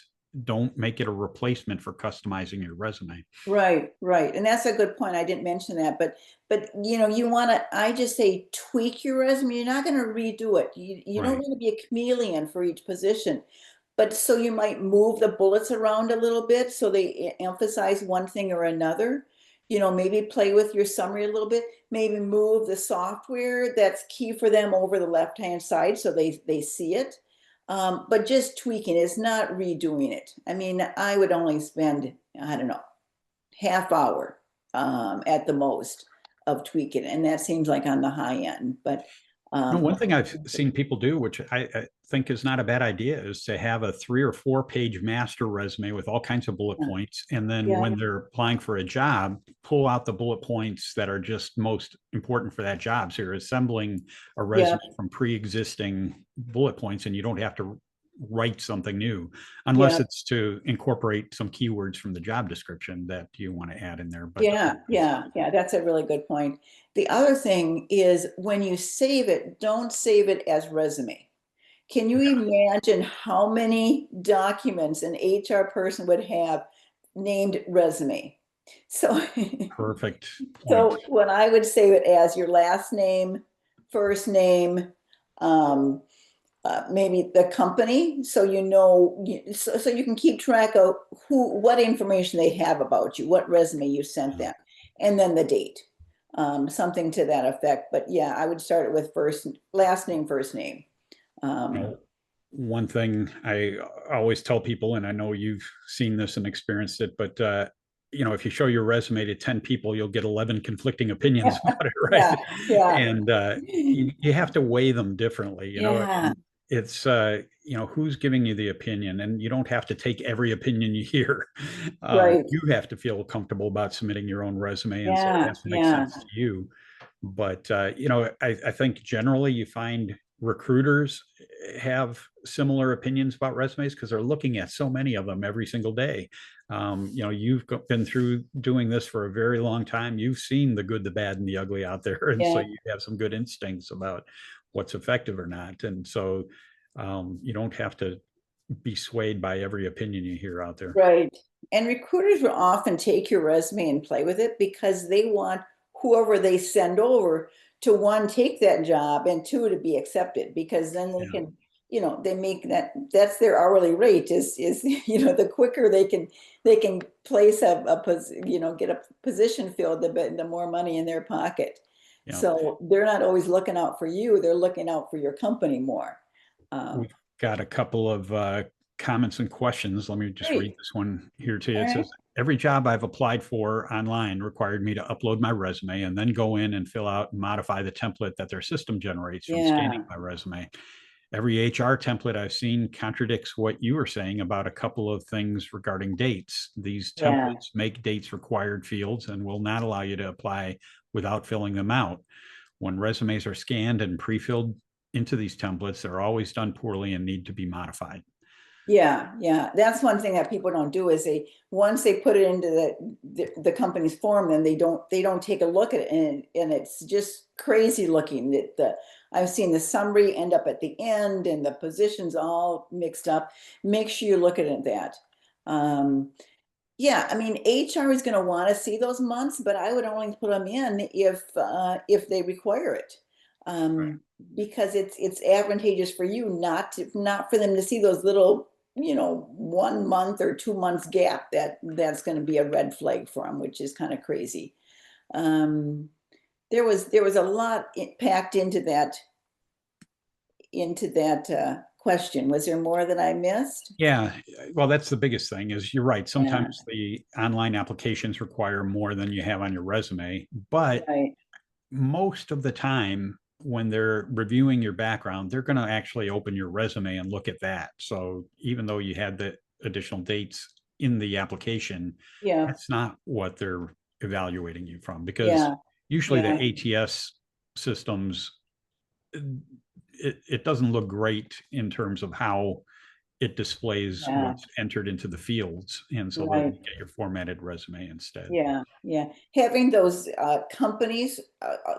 don't make it a replacement for customizing your resume. Right. And that's a good point. I didn't mention that, but you want to, I just say tweak your resume. You're not going to redo it. You don't want to be a chameleon for each position, but so you might move the bullets around a little bit so they emphasize one thing or another. Maybe play with your summary a little bit, maybe move the software that's key for them over the left-hand side so they see it. But just tweaking is not redoing it. I mean, I would only spend, I don't know, half hour at the most of tweaking, and that seems like on the high end. But No, one thing I've seen people do, which I think is not a bad idea, is to have a 3 or 4 page master resume with all kinds of bullet points. And then Yeah. when they're applying for a job, pull out the bullet points that are just most important for that job. So you're assembling a resume from pre-existing bullet points, and you don't have to write something new, unless it's to incorporate some keywords from the job description that you want to add in there. But yeah, that's a really good point. The other thing is, when you save it, don't save it as resume. Can you imagine how many documents an HR person would have named resume? So, perfect point. so when I would save it as your last name, first name, maybe the company, so you know, so you can keep track of what information they have about you, what resume you sent them, and then the date, something to that effect. But yeah, I would start it with last name, first name. One thing I always tell people, and I know you've seen this and experienced it, but if you show your resume to 10 people, you'll get 11 conflicting opinions about it, right? And you have to weigh them differently. It's who's giving you the opinion, and you don't have to take every opinion you hear. You have to feel comfortable about submitting your own resume, and so it has to make sense to you. But I think generally you find recruiters have similar opinions about resumes because they're looking at so many of them every single day. You've been through doing this for a very long time. You've seen the good, the bad, and the ugly out there, and so you have some good instincts about what's effective or not. And so you don't have to be swayed by every opinion you hear out there. Right. And recruiters will often take your resume and play with it because they want whoever they send over to, one, take that job, and two, to be accepted, because then they can, they make that's their hourly rate is the quicker they can place get a position filled, the more money in their pocket. So they're not always looking out for you, they're looking out for your company more. We've got a couple of comments and questions. Let me just read this one here to you. It says, every job I've applied for online required me to upload my resume and then go in and fill out and modify the template that their system generates from scanning my resume. Every HR template I've seen contradicts what you were saying about a couple of things regarding dates. These templates make dates required fields and will not allow you to apply without filling them out. When resumes are scanned and pre-filled into these templates, they're always done poorly and need to be modified. Yeah. That's one thing that people don't do, is once they put it into the company's form, then they don't take a look at it, and it's just crazy looking. I've seen the summary end up at the end and the positions all mixed up. Make sure you look at that. I mean, HR is going to want to see those months, but I would only put them in if they require it. Because it's advantageous for you not for them to see those little 1 month or 2 months gap that's going to be a red flag for them, which is kind of crazy. There was a lot packed into that question. Was there more that I missed? Yeah, well, that's the biggest thing, is you're right. Sometimes the online applications require more than you have on your resume, but most of the time when they're reviewing your background, they're going to actually open your resume and look at that. So even though you had the additional dates in the application, that's not what they're evaluating you from, because usually the ATS systems, it doesn't look great in terms of how it displays what's entered into the fields. And so they'll get your formatted resume instead. Having those companies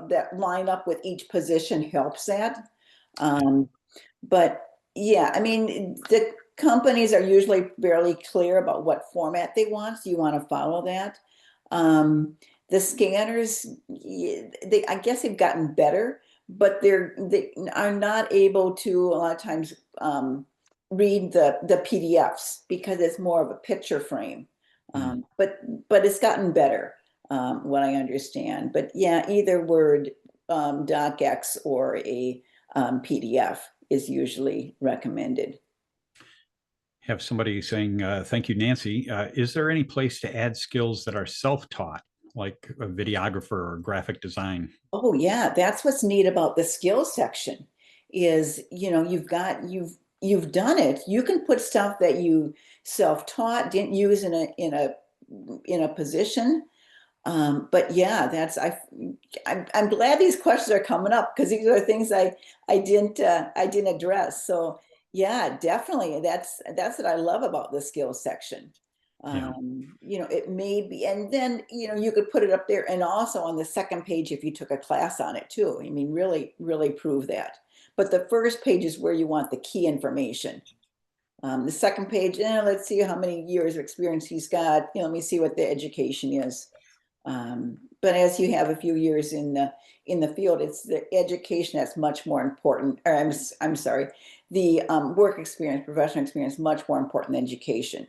that line up with each position helps that. But I mean, the companies are usually fairly clear about what format they want, so you want to follow that. The scanners, I guess they've gotten better, but they are not able to, a lot of times, read the PDFs because it's more of a picture frame. But it's gotten better, what I understand. But either Word, docx, or a PDF is usually recommended. have somebody saying, thank you, Nancy. Is there any place to add skills that are self-taught, like a videographer or graphic design? Oh yeah, that's what's neat about the skills section is, you've done it. You can put stuff that you self-taught, didn't use in a position. But yeah, I'm glad these questions are coming up because these are things I didn't address. So yeah, definitely that's what I love about the skills section. Yeah. It may be, and then you could put it up there, and also on the second page if you took a class on it too. I mean, really, really prove that. But the first page is where you want the key information. The second page, let's see how many years of experience he's got. Let me see what the education is. But as you have a few years in the field, it's the education that's much more important. Or I'm sorry, the work experience, professional experience, much more important than education.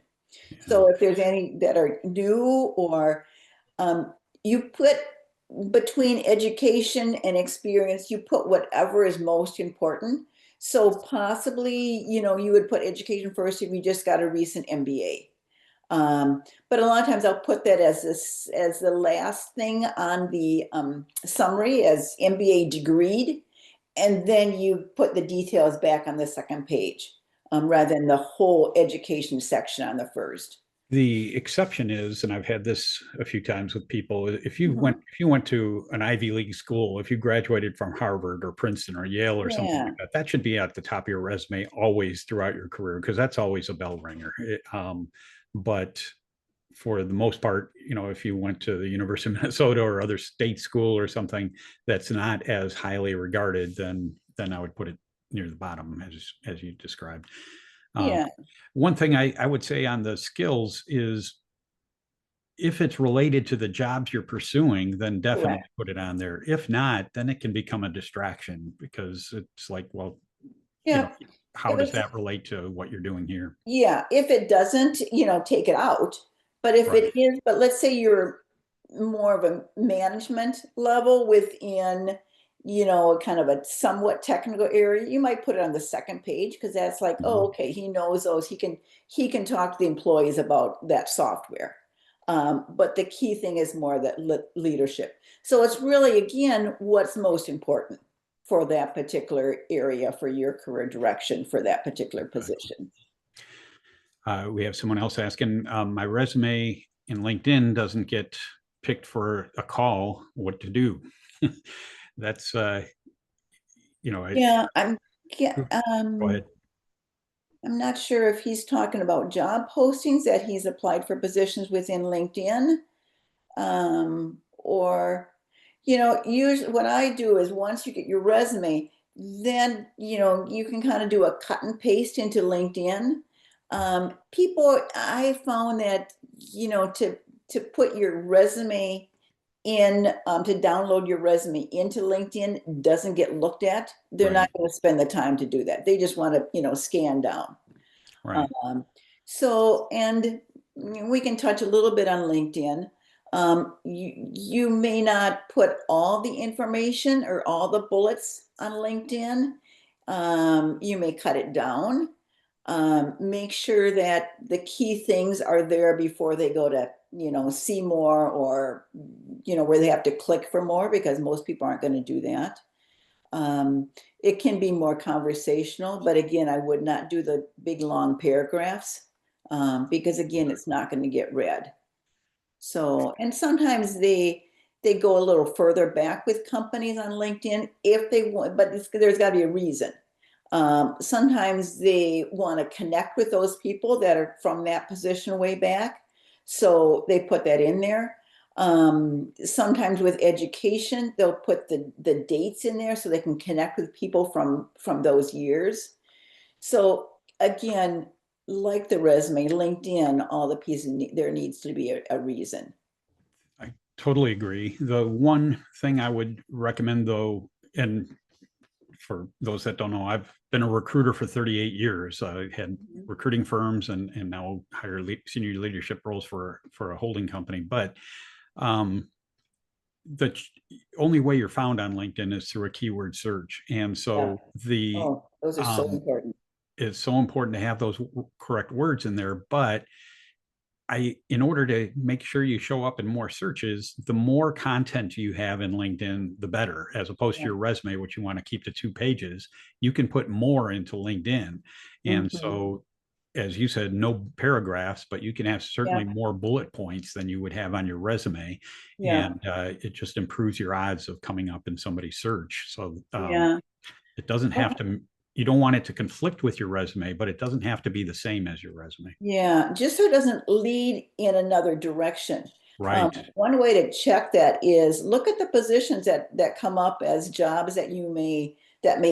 Yeah. So if there's any that are new, or you put between education and experience, you put whatever is most important. So possibly, you would put education first if you just got a recent MBA. But a lot of times I'll put that as the last thing on the summary as MBA degreed, and then you put the details back on the second page, rather than the whole education section on the first. The exception is, and I've had this a few times with people, if you Mhm. went to an Ivy League school, if you graduated from Harvard or Princeton or Yale or something Yeah, like that, that should be at the top of your resume always throughout your career, because that's always a bell ringer. But for the most part, if you went to the University of Minnesota or other state school or something that's not as highly regarded, then I would put it near the bottom as you described. yeah, One thing I would say on the skills is, if it's related to the jobs you're pursuing, then definitely correct. put it on there. If not, then it can become a distraction, because it's like, well, Yeah, how if does it's that relate to what you're doing here? yeah, if it doesn't, take it out. But if Right. it is, but let's say you're more of a management level within, kind of a somewhat technical area, you might put it on the second page because that's like, oh, Mhm. okay, he knows those. He can talk to the employees about that software. But the key thing is more that leadership. So it's really, again, what's most important for that particular area, for your career direction, for that particular position. We have someone else asking, my resume in LinkedIn doesn't get picked for a call. What to do? That's, Yeah, yeah, go ahead. I'm not sure if he's talking about job postings that he's applied for positions within LinkedIn. Or, usually what I do is once you get your resume, then, you can kind of do a cut and paste into LinkedIn. People, I found that, to put your resume in, to download your resume into LinkedIn doesn't get looked at. They're Right. not going to spend the time to do that. They just want to, scan down. Right. Um, so, and we can touch a little bit on LinkedIn. You may not put all the information or all the bullets on LinkedIn. You may cut it down. Make sure that the key things are there before they go to, see more, or, where they have to click for more, because most people aren't going to do that. It can be more conversational, but again, I would not do the big long paragraphs, because again, it's not going to get read. So, and sometimes they go a little further back with companies on LinkedIn if they want, but there's got to be a reason. Sometimes they want to connect with those people that are from that position way back, so they put that in there. Sometimes with education, they'll put the dates in there so they can connect with people from those years. So again, like the resume, LinkedIn, all the pieces, there needs to be a reason. I totally agree. The one thing I would recommend, though, and for those that don't know, I've been a recruiter for 38 years. I had recruiting firms and now hire senior leadership roles for a holding company. But the only way you're found on LinkedIn is through a keyword search. And Yeah. so the Oh, those are so important. it's so important to have those correct words in there. But in order to make sure you show up in more searches, the more content you have in LinkedIn, the better, as opposed to your resume, which you want to keep to 2 pages. You can put more into LinkedIn. And so, as you said, no paragraphs, but you can have certainly more bullet points than you would have on your resume. And it just improves your odds of coming up in somebody's search. So it doesn't have to, you don't want it to conflict with your resume, but it doesn't have to be the same as your resume. Yeah, just so it doesn't lead in another direction. Right. One way to check that is look at the positions that come up as jobs that may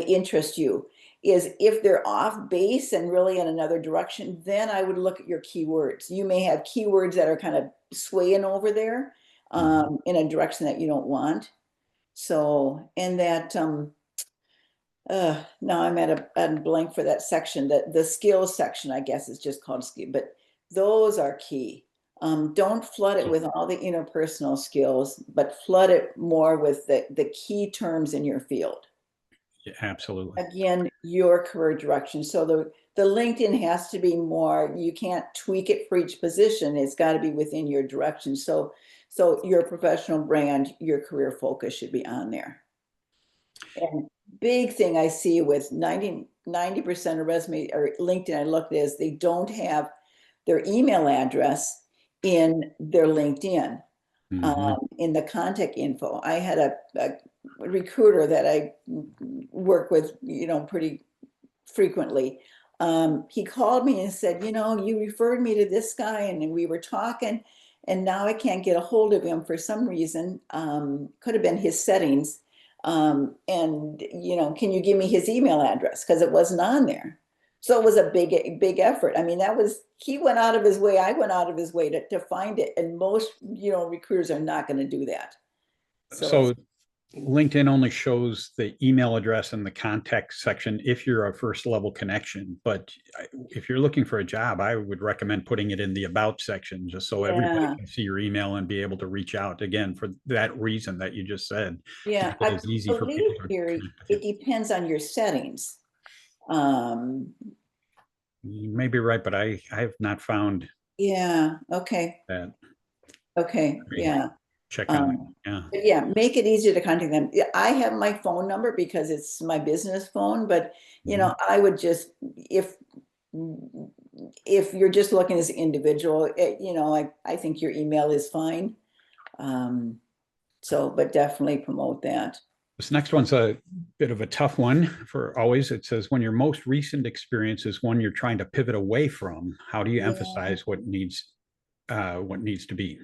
interest you. Is if they're off base and really in another direction, then I would look at your keywords. You may have keywords that are kind of swaying over there in a direction that you don't want. So, and that now I'm at a blank for that section. That the skills section, I guess, is just called skill, but those are key. Don't flood it with all the interpersonal skills, but flood it more with the key terms in your field. Yeah, absolutely. Again, your career direction. So the LinkedIn has to be more, you can't tweak it for each position. It's got to be within your direction. So your professional brand, your career focus should be on there. And big thing I see with 90% of resume or LinkedIn I looked at is they don't have their email address in their LinkedIn, in the contact info. I had a recruiter that I work with, pretty frequently. He called me and said, you referred me to this guy and we were talking and now I can't get a hold of him for some reason. Could have been his settings. And can you give me his email address? Because it wasn't on there. So it was a big effort. I mean, he went out of his way. I went out of his way to find it. And most, recruiters are not going to do that. So LinkedIn only shows the email address in the contact section if you're a first level connection. But if you're looking for a job, I would recommend putting it in the about section just so everybody can see your email and be able to reach out again for that reason that you just said. Yeah, it is easy for people to connect with you. It depends on your settings. You may be right, but I have not found okay. that. Okay, Check on it. But yeah, make it easier to contact them. I have my phone number because it's my business phone, but I would just, if you're just looking as an individual, I think your email is fine. But definitely promote that. This next one's a bit of a tough one for always. It says, when your most recent experience is one you're trying to pivot away from, how do you emphasize what needs to be?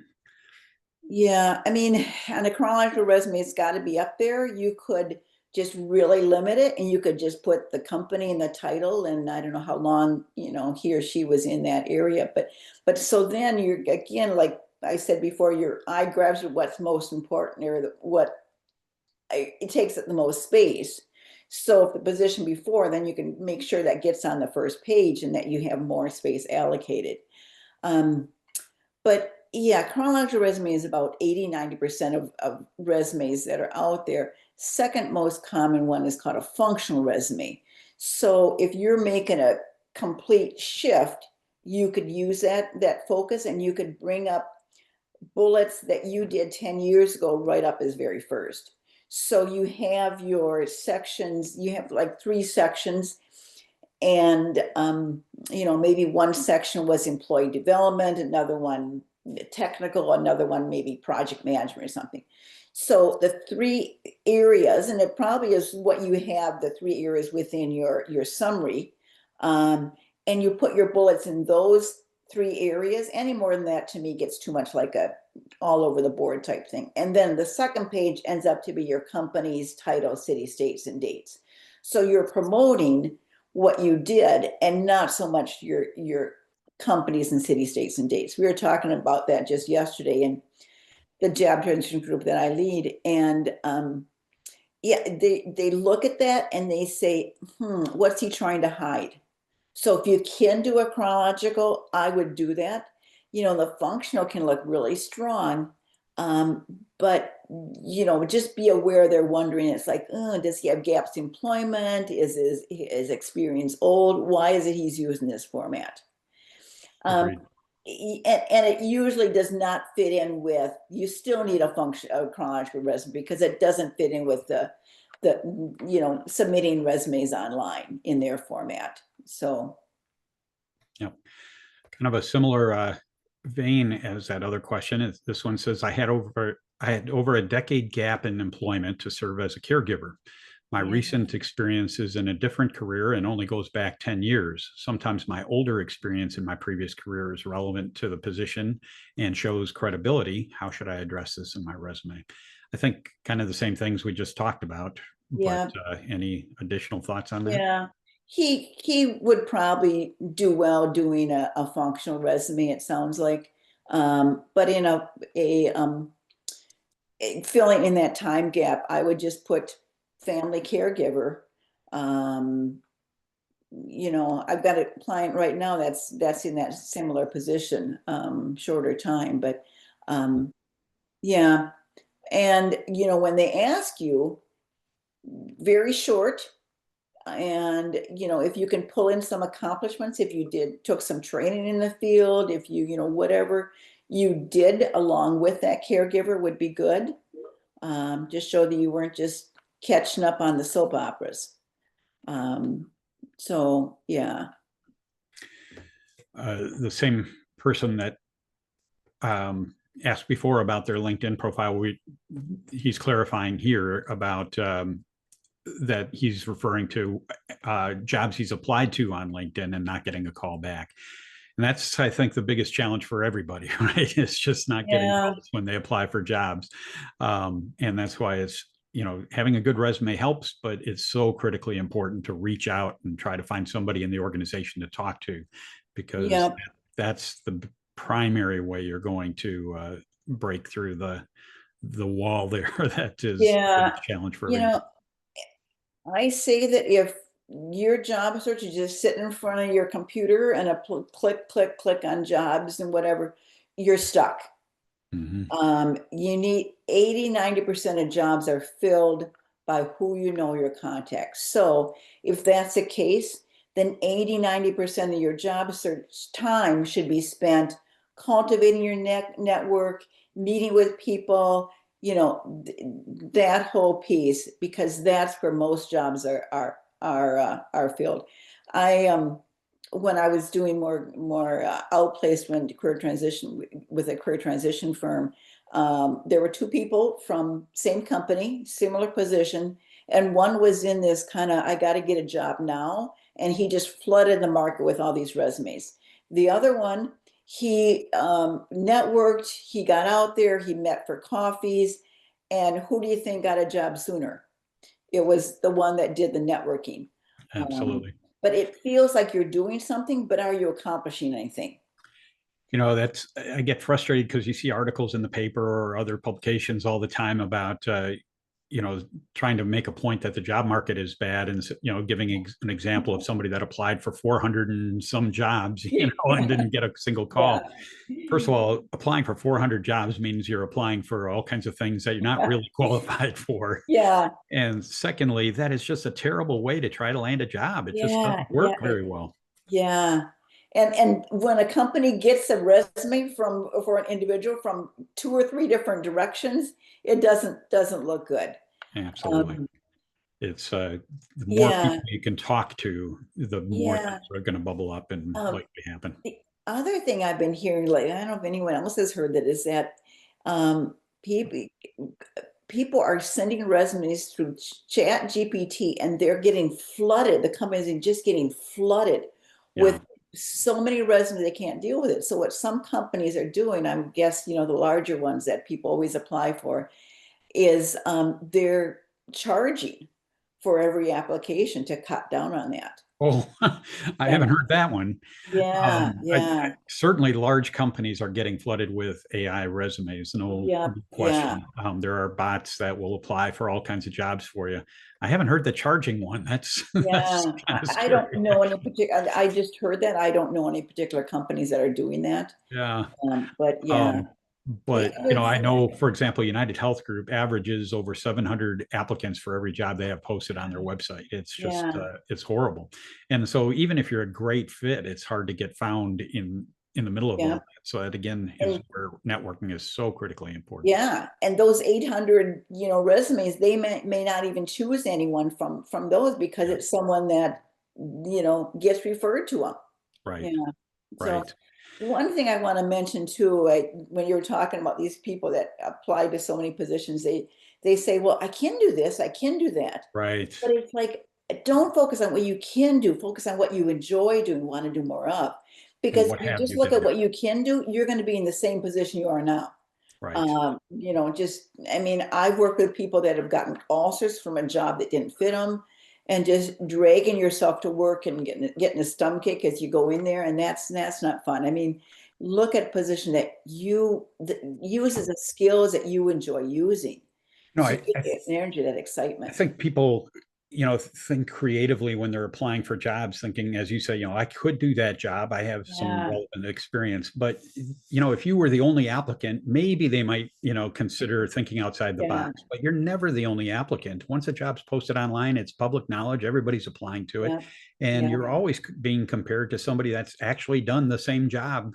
Yeah, I mean, on a chronological resume, it's got to be up there. You could just really limit it and you could just put the company and the title, and I don't know how long, he or she was in that area. But so then you're, again, like I said before, your eye grabs what's most important or it takes up the most space. So if the position before, then you can make sure that gets on the first page and that you have more space allocated. But yeah, chronological resume is about 80–90% of resumes that are out there. Second most common one is called a functional resume. So if you're making a complete shift, you could use that focus and you could bring up bullets that you did 10 years ago right up as very first. So you have your sections, you have like 3 sections, and maybe one section was employee development, another one technical, another one maybe project management or something. So the 3 areas, and it probably is what you have, the 3 areas within your summary, and you put your bullets in those 3 areas. Any more than that to me gets too much like a all over the board type thing. And then the second page ends up to be your company's title, city, states, and dates. So you're promoting what you did and not so much your companies and city, states, and dates. We were talking about that just yesterday in the job transition group that I lead. And they look at that and they say, what's he trying to hide? So if you can do a chronological, I would do that. The functional can look really strong, but just be aware they're wondering. It's like, oh, does he have gaps in employment? Is his experience old? Why is it he's using this format? Agreed. And it usually does not fit in with, you still need a chronological resume because it doesn't fit in with the submitting resumes online in their format. So. Yep. Kind of a similar vein as that other question. This one says, I had over a decade gap in employment to serve as a caregiver. My recent experience is in a different career and only goes back 10 years. Sometimes my older experience in my previous career is relevant to the position and shows credibility. How should I address this in my resume? I think kind of the same things we just talked about, but any additional thoughts on that? Yeah, he would probably do well doing a functional resume, it sounds like. But in filling in that time gap, I would just put family caregiver. I've got a client right now that's in that similar position, shorter time, but yeah. And when they ask you, very short, and if you can pull in some accomplishments, if you took some training in the field, if whatever you did along with that caregiver would be good. Just show that you weren't just catching up on the soap operas. So yeah. The same person that asked before about their LinkedIn profile, he's clarifying here about that he's referring to jobs he's applied to on LinkedIn and not getting a call back. And that's, I think, the biggest challenge for everybody, right? It's just not getting calls when they apply for jobs. And that's why it's, having a good resume helps, but it's so critically important to reach out and try to find somebody in the organization to talk to, because that's the primary way you're going to break through the wall there. That is a challenge for everybody. I say that if your job search is just sitting in front of your computer and click, click, click on jobs and whatever, you're stuck. You need 80–90% of jobs are filled by who your contacts. So if that's the case, then 80–90% of your job search time should be spent cultivating your network, meeting with people, that whole piece, because that's where most jobs are filled. When I was doing more outplacement career transition with a career transition firm, there were two people from same company, similar position, and one was in this kind of, I got to get a job now, and he just flooded the market with all these resumes. The other one, he networked, he got out there, he met for coffees, and who do you think got a job sooner? It was the one that did the networking. Absolutely. But it feels like you're doing something, but are you accomplishing anything? I get frustrated because you see articles in the paper or other publications all the time about, trying to make a point that the job market is bad, and, giving an example of somebody that applied for 400 and some jobs, and didn't get a single call. First of all, applying for 400 jobs means you're applying for all kinds of things that you're not really qualified for. And secondly, that is just a terrible way to try to land a job. It just doesn't work very well. And when a company gets a resume for an individual from 2 or 3 different directions, it doesn't look good. Absolutely. It's the more people you can talk to, the more things are going to bubble up and likely happen. The other thing I've been hearing lately, I don't know if anyone else has heard that, is that people are sending resumes through Chat GPT, and they're getting flooded. The companies are just getting flooded with so many resumes, they can't deal with it. So what some companies are doing, I guess, the larger ones that people always apply for, is they're charging for every application to cut down on that. Oh, I haven't heard that one. Certainly large companies are getting flooded with AI resumes, no question. There are bots that will apply for all kinds of jobs for you. I haven't heard the charging one. That's I don't know any particular, I just heard that. I don't know any particular companies that are doing that. But But, The other I thing, know, for example, United Health Group averages over 700 applicants for every job they have posted on their website. It's just, yeah, it's horrible. And so even if you're a great fit, it's hard to get found in the middle of all yeah. that. So that again is And where networking is so critically important. yeah, and those 800, resumes, they may not even choose anyone from those because Yeah. it's someone that, gets referred to them. Right. Yeah. So Right. one thing I want to mention too, when you were talking about these people that apply to so many positions, they say, "Well, I can do this, I can do that," Right. but it's like, don't focus on what you can do. Focus on what you enjoy doing, want to do more of. And Because what if you have just you look been at doing? what you can do, you're going to be in the same position you are now. Right. I mean, I've worked with people that have gotten ulcers from a job that didn't fit them, and just dragging yourself to work and getting a stomachache as you go in there, and that's not fun. I mean, look at a position that uses the skills that you enjoy using, No, so you get that energy, that I excitement. think people, think creatively when they're applying for jobs, thinking, as you say, I could do that job. I have some Yeah, relevant experience. But, if you were the only applicant, maybe they might, consider thinking outside the yeah, box. But you're never the only applicant. Once a job's posted online, it's public knowledge. Everybody's applying to it. yeah, And yeah, you're always being compared to somebody that's actually done the same job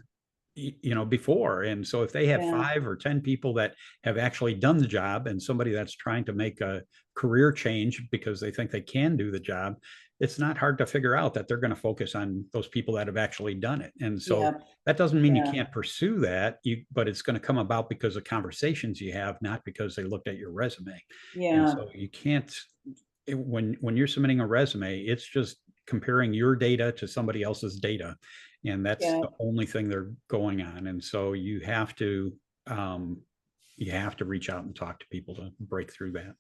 before. And so if they have yeah, 5 or 10 people that have actually done the job and somebody that's trying to make a career change because they think they can do the job, it's not hard to figure out that they're going to focus on those people that have actually done it. And so yeah, that doesn't mean you yeah, can't pursue that, but it's going to come about because of conversations you have, not because they looked at your resume. And yeah, so you can't, when you're submitting a resume, it's just comparing your data to somebody else's data, and that's yeah, the only thing they're going on. And so um, you have to reach out and talk to people to break through that.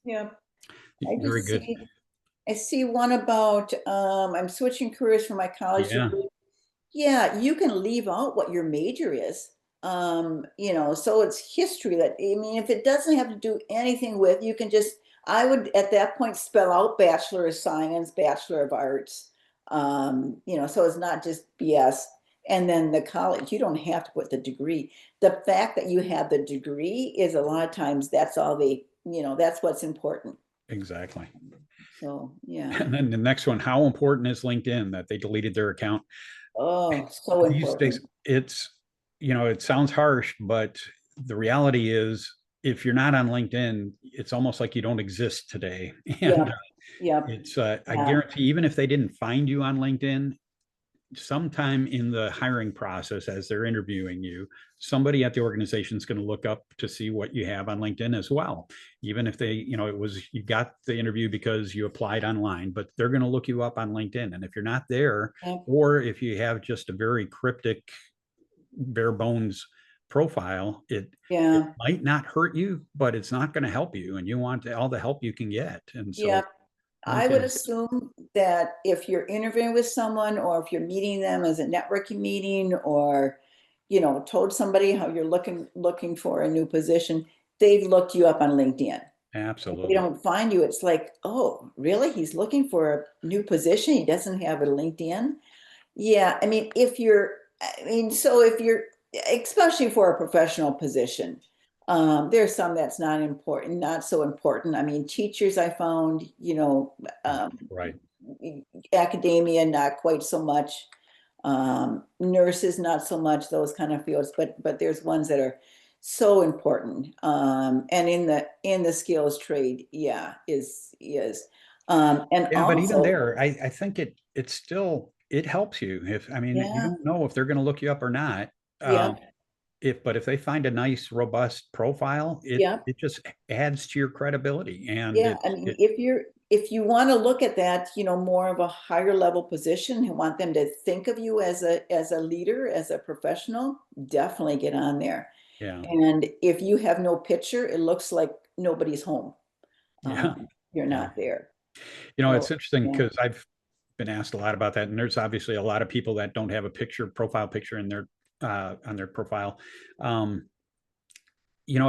yeah. I Very just good. I see one about, I'm switching careers for my college Yeah, degree. Yeah, you can leave out what your major is. So it's history that, I mean, if it doesn't have to do anything with, you can just, I would at that point spell out Bachelor of Science, Bachelor of Arts. So it's not just BS. And then the college, you don't have to put the degree. The fact that you have the degree is a lot of times that's all that's what's important. exactly. So, yeah. And then the next one, how important is LinkedIn that they deleted their account? Oh, so These days, important. it sounds harsh, but the reality is if you're not on LinkedIn, it's almost like you don't exist today. And Yep, yep, I yeah, guarantee, even if they didn't find you on LinkedIn, sometime in the hiring process, as they're interviewing you, somebody at the organization is going to look up to see what you have on LinkedIn as well. Even if they, you got the interview because you applied online, but they're going to look you up on LinkedIn. And if you're not there, yep, or if you have just a very cryptic, bare bones profile, it yeah, might not hurt you, but it's not going to help you. And you want all the help you can get. And so yep. I would LinkedIn, assume that if you're interviewing with someone or if you're meeting them as a networking meeting or, told somebody how you're looking for a new position, they've looked you up on LinkedIn. If they absolutely. don't find you, it's like, oh, really? He's looking for a new position. He doesn't have a LinkedIn. Yeah, I mean, so if you're, especially for a professional position, there's some that's not important, not so important. I mean, teachers I found, Right. academia, not quite so much. Nurses, not so much, those kind of fields, but there's ones that are so important. And in the skills trade, yeah, is. And Yeah, but even also, there, I think it still it helps you. If I mean, you yeah, don't know if they're going to look you up or not. yeah, But if they find a nice, robust profile, it yeah. it just adds to your credibility, and Yeah, I mean, it if you want to look at that, more of a higher level position and want them to think of you as a leader, as a professional, definitely get on there. yeah, And if you have no picture, it looks like nobody's home. yeah, You're yeah. not there. It's So, interesting yeah. because I've been asked a lot about that, and there's obviously a lot of people that don't have a profile picture in their on their profile. Um,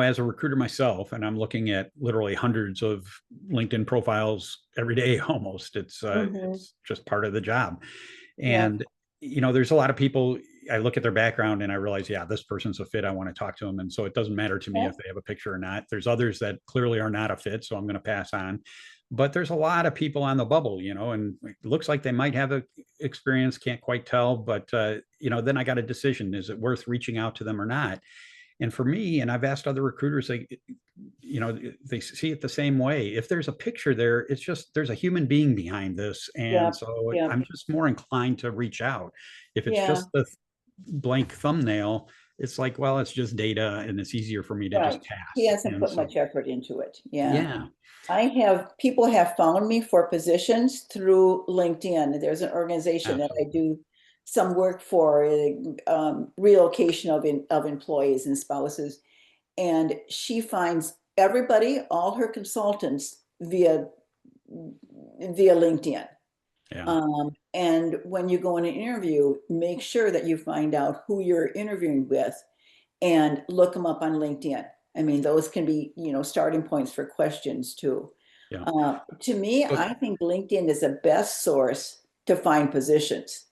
as a recruiter myself, and I'm looking at literally hundreds of LinkedIn profiles every day almost. It's Mhm. it's just part of the job. Yeah, And there's a lot of people I look at their background and I realize, yeah, this person's a fit. I want to talk to them. And so it doesn't matter to me if they have a picture or not. There's others that clearly are not a fit, so I'm going to pass on. But there's a lot of people on the bubble, you know, and it looks like they might have a experience, can't quite tell. But, you know, then I got a decision. Is it worth reaching out to them or not? And for me, and I've asked other recruiters, they, you know, they see it the same way. If there's a picture there, it's just, there's a human being behind this. And so I'm just more inclined to reach out. If it's just the blank thumbnail, it's like, well, it's just data and it's easier for me to just pass. He hasn't put much effort into it. Yeah. People have found me for positions through LinkedIn. There's an organization that I do some work for, relocation of employees and spouses. And she finds everybody, all her consultants via LinkedIn. Yeah. And when you go in an interview, make sure that you find out who you're interviewing with and look them up on LinkedIn. I mean, those can be, you know, starting points for questions too. Yeah. To me, I think LinkedIn is the best source to find positions,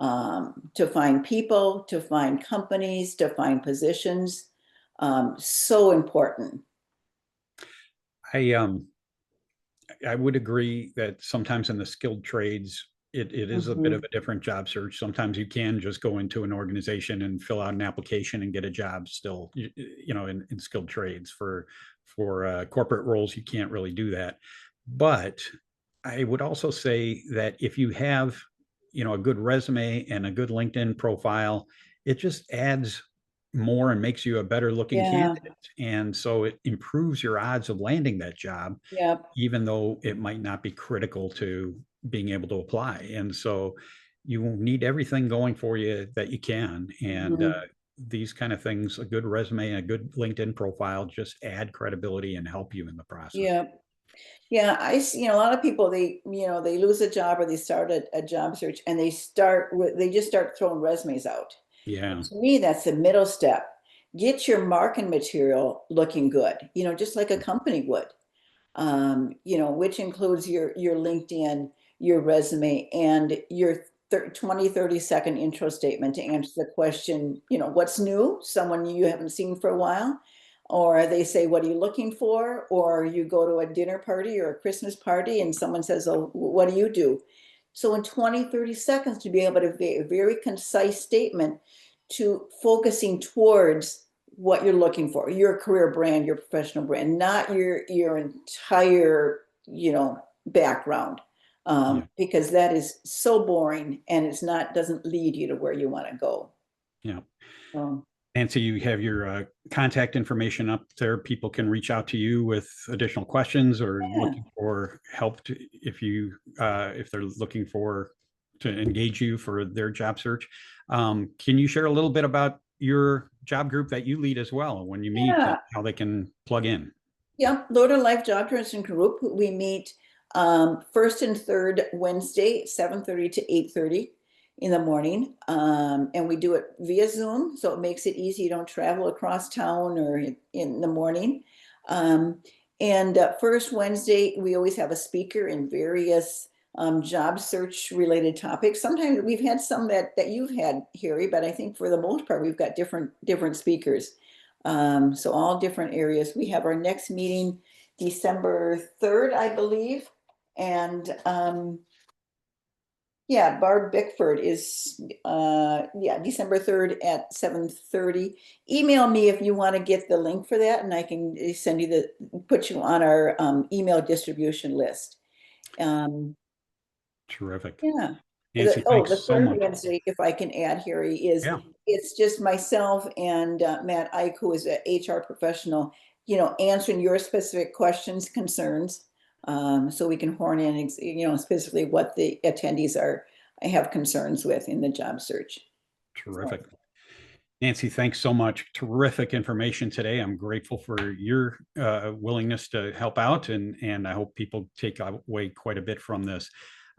to find people, to find companies, to find positions. So important. I would agree that sometimes in the skilled trades, it is a bit of a different job search. Sometimes you can just go into an organization and fill out an application and get a job still, you know, in skilled trades. For corporate roles, you can't really do that. But I would also say that if you have, you know, a good resume and a good LinkedIn profile, it just adds more and makes you a better looking candidate. And so it improves your odds of landing that job, even though it might not be critical to being able to apply. And so you need everything going for you that you can. And these kind of things, a good resume and a good LinkedIn profile, just add credibility and help you in the process. Yeah, I see, you know, a lot of people, they lose a job or they start a job search and they just start throwing resumes out. Yeah. To me, that's the middle step. Get your marketing material looking good, you know, just like a company would, you know, which includes your LinkedIn, your resume, and your 20, 30-second intro statement to answer the question, you know, what's new? Someone you haven't seen for a while. Or they say, what are you looking for? Or you go to a dinner party or a Christmas party and someone says, oh, what do you do? So in 20, 30 seconds to be able to be a very concise statement to focusing towards what you're looking for, your career brand, your professional brand, not your entire, you know, background. Because that is so boring and doesn't lead you to where you want to go. Yeah. Nancy, you have your contact information up there. People can reach out to you with additional questions or looking for help if they're looking to engage you for their job search. Can you share a little bit about your job group that you lead as well when you meet and how they can plug in? Yeah, Lord Life Job Transition Group. We meet first and third Wednesday, 7:30 to 8:30. In the morning, and we do it via Zoom, so it makes it easy. You don't travel across town or in the morning. And first Wednesday, we always have a speaker in various job search related topics. Sometimes we've had some that you've had, Harry, but I think for the most part, we've got different speakers. So all different areas. We have our next meeting December 3rd, I believe. And Barb Bickford is, December 3rd at 7:30. Email me if you want to get the link for that, and I can send you put you on our email distribution list. Terrific. Yeah. Nancy, thanks so much. The third Wednesday, if I can add, Harry, is it's just myself and Matt Ike, who is an HR professional, you know, answering your specific questions, concerns. So we can horn in, you know, specifically what the attendees have concerns with in the job search. Terrific. Nancy, thanks so much. Terrific information today. I'm grateful for your willingness to help out, and I hope people take away quite a bit from this.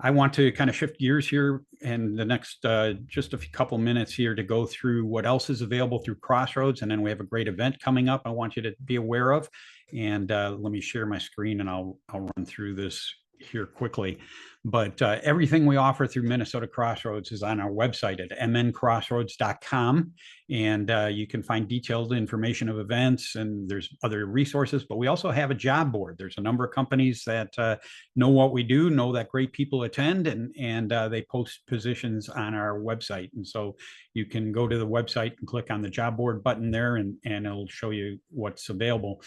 I want to kind of shift gears here in the next just a couple minutes here to go through what else is available through Crossroads, and then we have a great event coming up I want you to be aware of. And let me share my screen and I'll run through this here quickly. But everything we offer through Minnesota Crossroads is on our website at mncrossroads.com. And you can find detailed information of events, and there's other resources. But we also have a job board. There's a number of companies that know what we do, know that great people attend, and they post positions on our website. And so you can go to the website and click on the job board button there, and it'll show you what's available.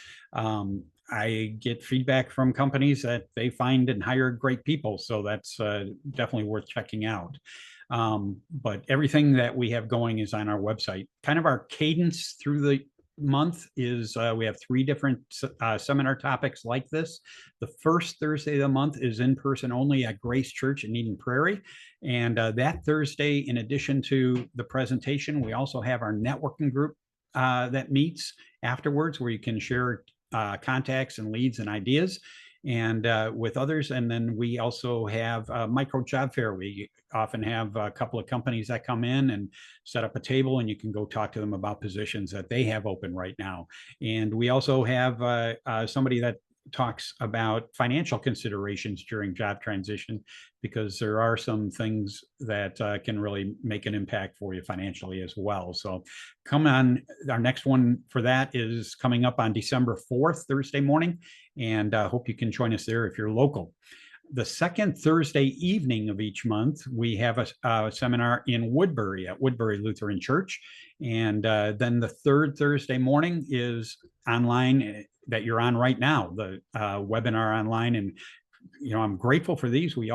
I get feedback from companies that they find and hire great people. So that's definitely worth checking out. But everything that we have going is on our website. Kind of our cadence through the month is we have 3 different seminar topics like this. The first Thursday of the month is in person only at Grace Church in Eden Prairie. And that Thursday, in addition to the presentation, we also have our networking group that meets afterwards, where you can share contacts and leads and ideas and with others. And then we also have a micro job fair. We often have a couple of companies that come in and set up a table, and you can go talk to them about positions that they have open right now. And we also have somebody that talks about financial considerations during job transition, because there are some things that can really make an impact for you financially as well. So come on. Our next one for that is coming up on December 4th, Thursday morning, and hope you can join us there if you're local. The second Thursday evening of each month, we have a seminar in Woodbury at Woodbury Lutheran Church. And then the third Thursday morning is online that you're on right now, the webinar online. And I'm grateful for these. We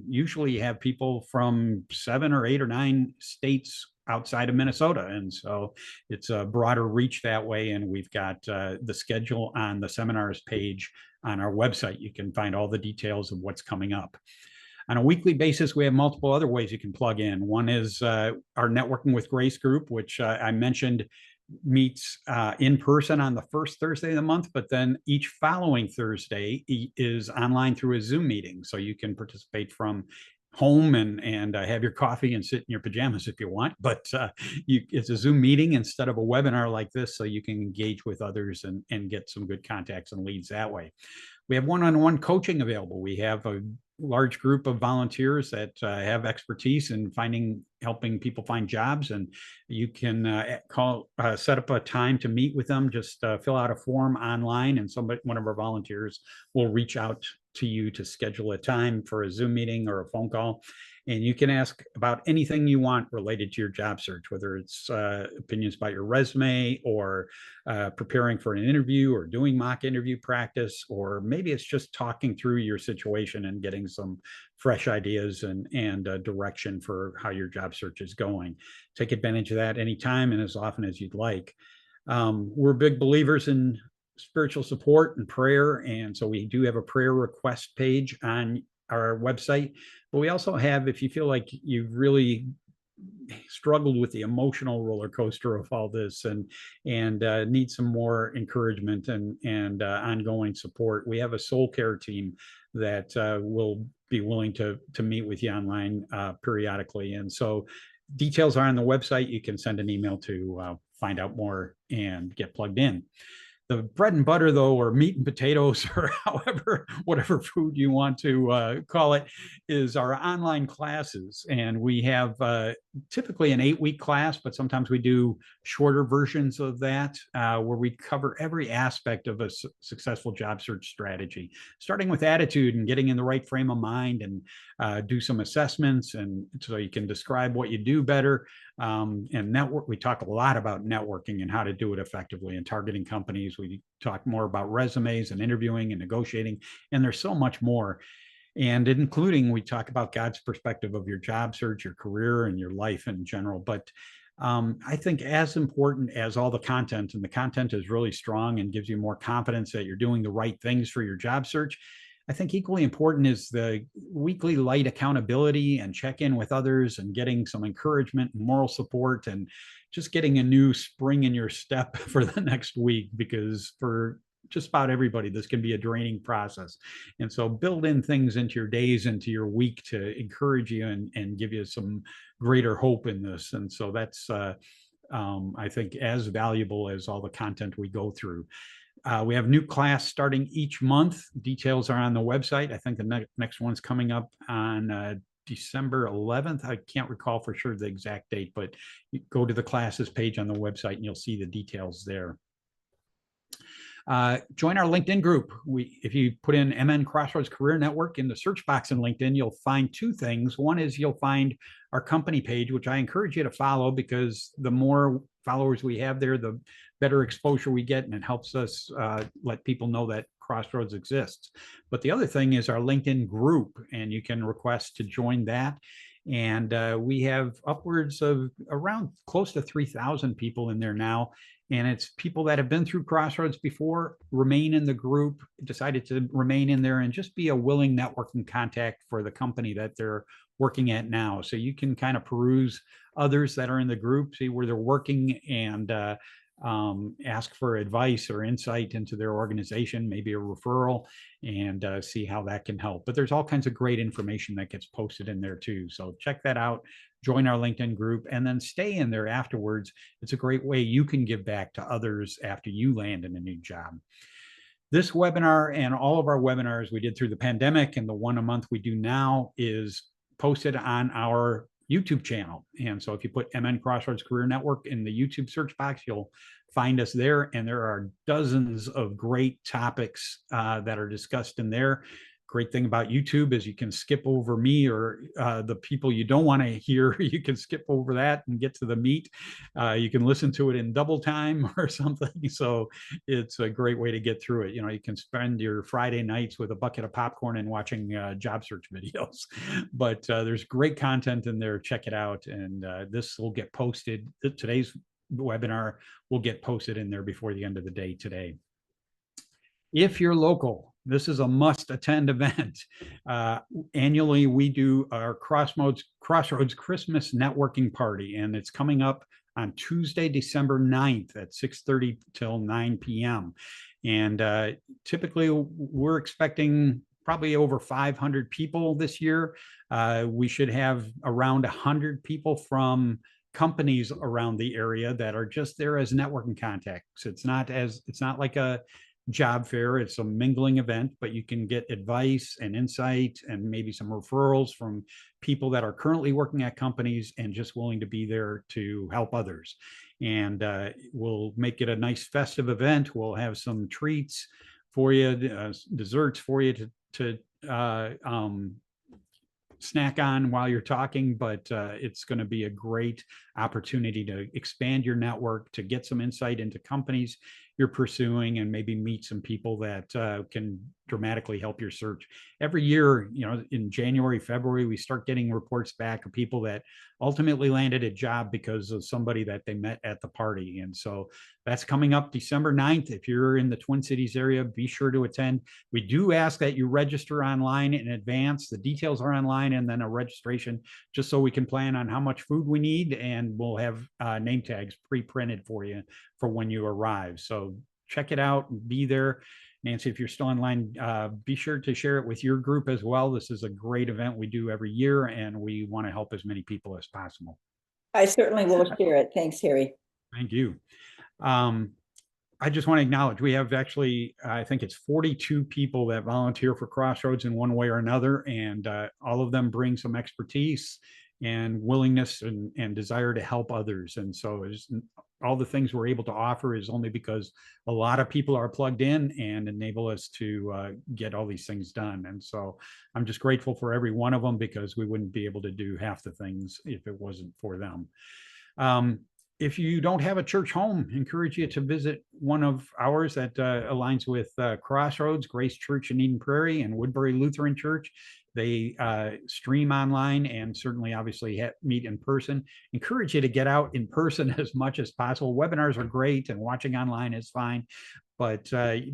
usually have people from 7 or 8 or 9 states outside of Minnesota. And so it's a broader reach that way. And we've got the schedule on the seminars page on our website. You can find all the details of what's coming up. On a weekly basis, we have multiple other ways you can plug in. One is our Networking with Grace group, which I mentioned meets in person on the first Thursday of the month, but then each following Thursday is online through a Zoom meeting. So you can participate from home and have your coffee and sit in your pajamas if you want, but it's a Zoom meeting instead of a webinar like this, so you can engage with others and get some good contacts and leads that way. We have one-on-one coaching available. We have a large group of volunteers that have expertise in helping people find jobs, and you can set up a time to meet with them. Just fill out a form online, and one of our volunteers will reach out to you to schedule a time for a Zoom meeting or a phone call. And you can ask about anything you want related to your job search, whether it's opinions about your resume, or preparing for an interview, or doing mock interview practice, or maybe it's just talking through your situation and getting some fresh ideas and direction for how your job search is going. Take advantage of that anytime and as often as you'd like. We're big believers in spiritual support and prayer, and so we do have a prayer request page on our website. But we also have, if you feel like you've really struggled with the emotional roller coaster of all this and need some more encouragement and ongoing support, we have a soul care team that will be willing to meet with you online periodically. And so details are on the website. You can send an email to find out more and get plugged in. The bread and butter, though, or meat and potatoes, or whatever food you want to call it, is our online classes. And we have typically an 8-week class, but sometimes we do shorter versions of that, where we cover every aspect of a successful job search strategy, starting with attitude and getting in the right frame of mind, and do some assessments, and so you can describe what you do better. And network, we talk a lot about networking and how to do it effectively, and targeting companies. We talk more about resumes and interviewing and negotiating, and there's so much more. And including, we talk about God's perspective of your job search, your career, and your life in general. But I think as important as all the content, and the content is really strong and gives you more confidence that you're doing the right things for your job search, I think equally important is the weekly light accountability and check-in with others, and getting some encouragement and moral support, and just getting a new spring in your step for the next week, because for just about everybody, this can be a draining process. And so build in things into your days, into your week, to encourage you and give you some greater hope in this. And so that's, I think, as valuable as all the content we go through. We have new class starting each month. Details are on the website. I think the next one's coming up on December 11th. I can't recall for sure the exact date, but you go to the classes page on the website and you'll see the details there. Join our LinkedIn group. If you put in MN Crossroads Career Network in the search box in LinkedIn, you'll find two things. One is you'll find our company page, which I encourage you to follow, because the more followers we have there, the better exposure we get, and it helps us let people know that Crossroads exists. But the other thing is our LinkedIn group, and you can request to join that. And we have upwards of around close to 3,000 people in there now. And it's people that have been through Crossroads before, remain in the group, decided to remain in there and just be a willing networking contact for the company that they're working at now. So you can kind of peruse others that are in the group, see where they're working, and ask for advice or insight into their organization, maybe a referral, and see how that can help. But there's all kinds of great information that gets posted in there too. So check that out. Join our LinkedIn group and then stay in there afterwards. It's a great way you can give back to others after you land in a new job. This webinar and all of our webinars we did through the pandemic and the one a month we do now is posted on our YouTube channel. And so if you put MN Crossroads Career Network in the YouTube search box, you'll find us there. And there are dozens of great topics that are discussed in there. Great thing about YouTube is you can skip over me or the people you don't want to hear. You can skip over that and get to the meat. You can listen to it in double time or something. So it's a great way to get through it. You know, you can spend your Friday nights with a bucket of popcorn and watching job search videos. But there's great content in there. Check it out. And this will get posted. Today's webinar will get posted in there before the end of the day today. If you're local, this is a must-attend event. Annually, we do our Crossroads Christmas networking party, and it's coming up on Tuesday, December 9th at 6:30 till 9 p.m. And typically, we're expecting probably over 500 people this year. We should have around 100 people from companies around the area that are just there as networking contacts. It's not like a job fair. It's a mingling event, but you can get advice and insight and maybe some referrals from people that are currently working at companies and just willing to be there to help others. And we'll make it a nice festive event. We'll have some treats for you, desserts for you to snack on while you're talking, but it's going to be a great opportunity to expand your network, to get some insight into companies you're pursuing, and maybe meet some people that can dramatically help your search. Every year, you know, in January, February, we start getting reports back of people that ultimately landed a job because of somebody that they met at the party. And so that's coming up December 9th. If you're in the Twin Cities area, be sure to attend. We do ask that you register online in advance. The details are online, and then a registration just so we can plan on how much food we need, and we'll have name tags pre-printed for you for when you arrive. So check it out, be there. Nancy, if you're still online, be sure to share it with your group as well. This is a great event we do every year, and we want to help as many people as possible. I certainly will share it. Thanks, Harry. Thank you. I just want to acknowledge we have actually, I think it's 42 people that volunteer for Crossroads in one way or another, and all of them bring some expertise and willingness and desire to help others. And so all the things we're able to offer is only because a lot of people are plugged in and enable us to get all these things done. And so I'm just grateful for every one of them, because we wouldn't be able to do half the things if it wasn't for them. If you don't have a church home, I encourage you to visit one of ours that aligns with Crossroads, Grace Church in Eden Prairie, and Woodbury Lutheran Church. They stream online and certainly obviously meet in person. Encourage you to get out in person as much as possible. Webinars are great and watching online is fine, but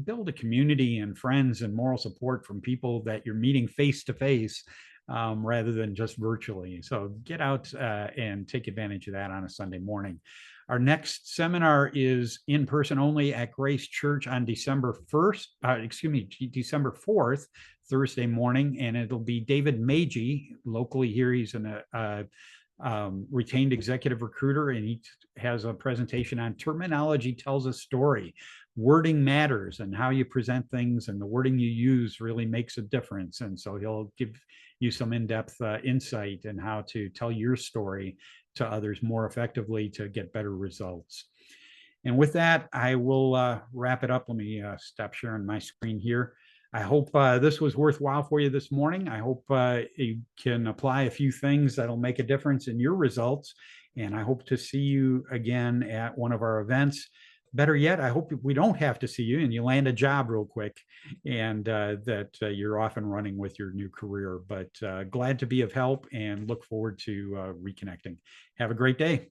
build a community and friends and moral support from people that you're meeting face to face rather than just virtually. So get out and take advantage of that on a Sunday morning. Our next seminar is in person only at Grace Church on December 4th, Thursday morning, and it'll be David 𝙗𝙘, locally here. He's a retained executive recruiter, and he has a presentation on Terminology Tells a Story. wording matters, and how you present things and the wording you use really makes a difference. And so he'll give you some in-depth insight in how to tell your story to others more effectively to get better results. And with that, I will wrap it up. Let me stop sharing my screen here. I hope this was worthwhile for you this morning. I hope you can apply a few things that'll make a difference in your results. And I hope to see you again at one of our events. Better yet, I hope we don't have to see you and you land a job real quick, and that you're off and running with your new career. But glad to be of help and look forward to reconnecting. Have a great day.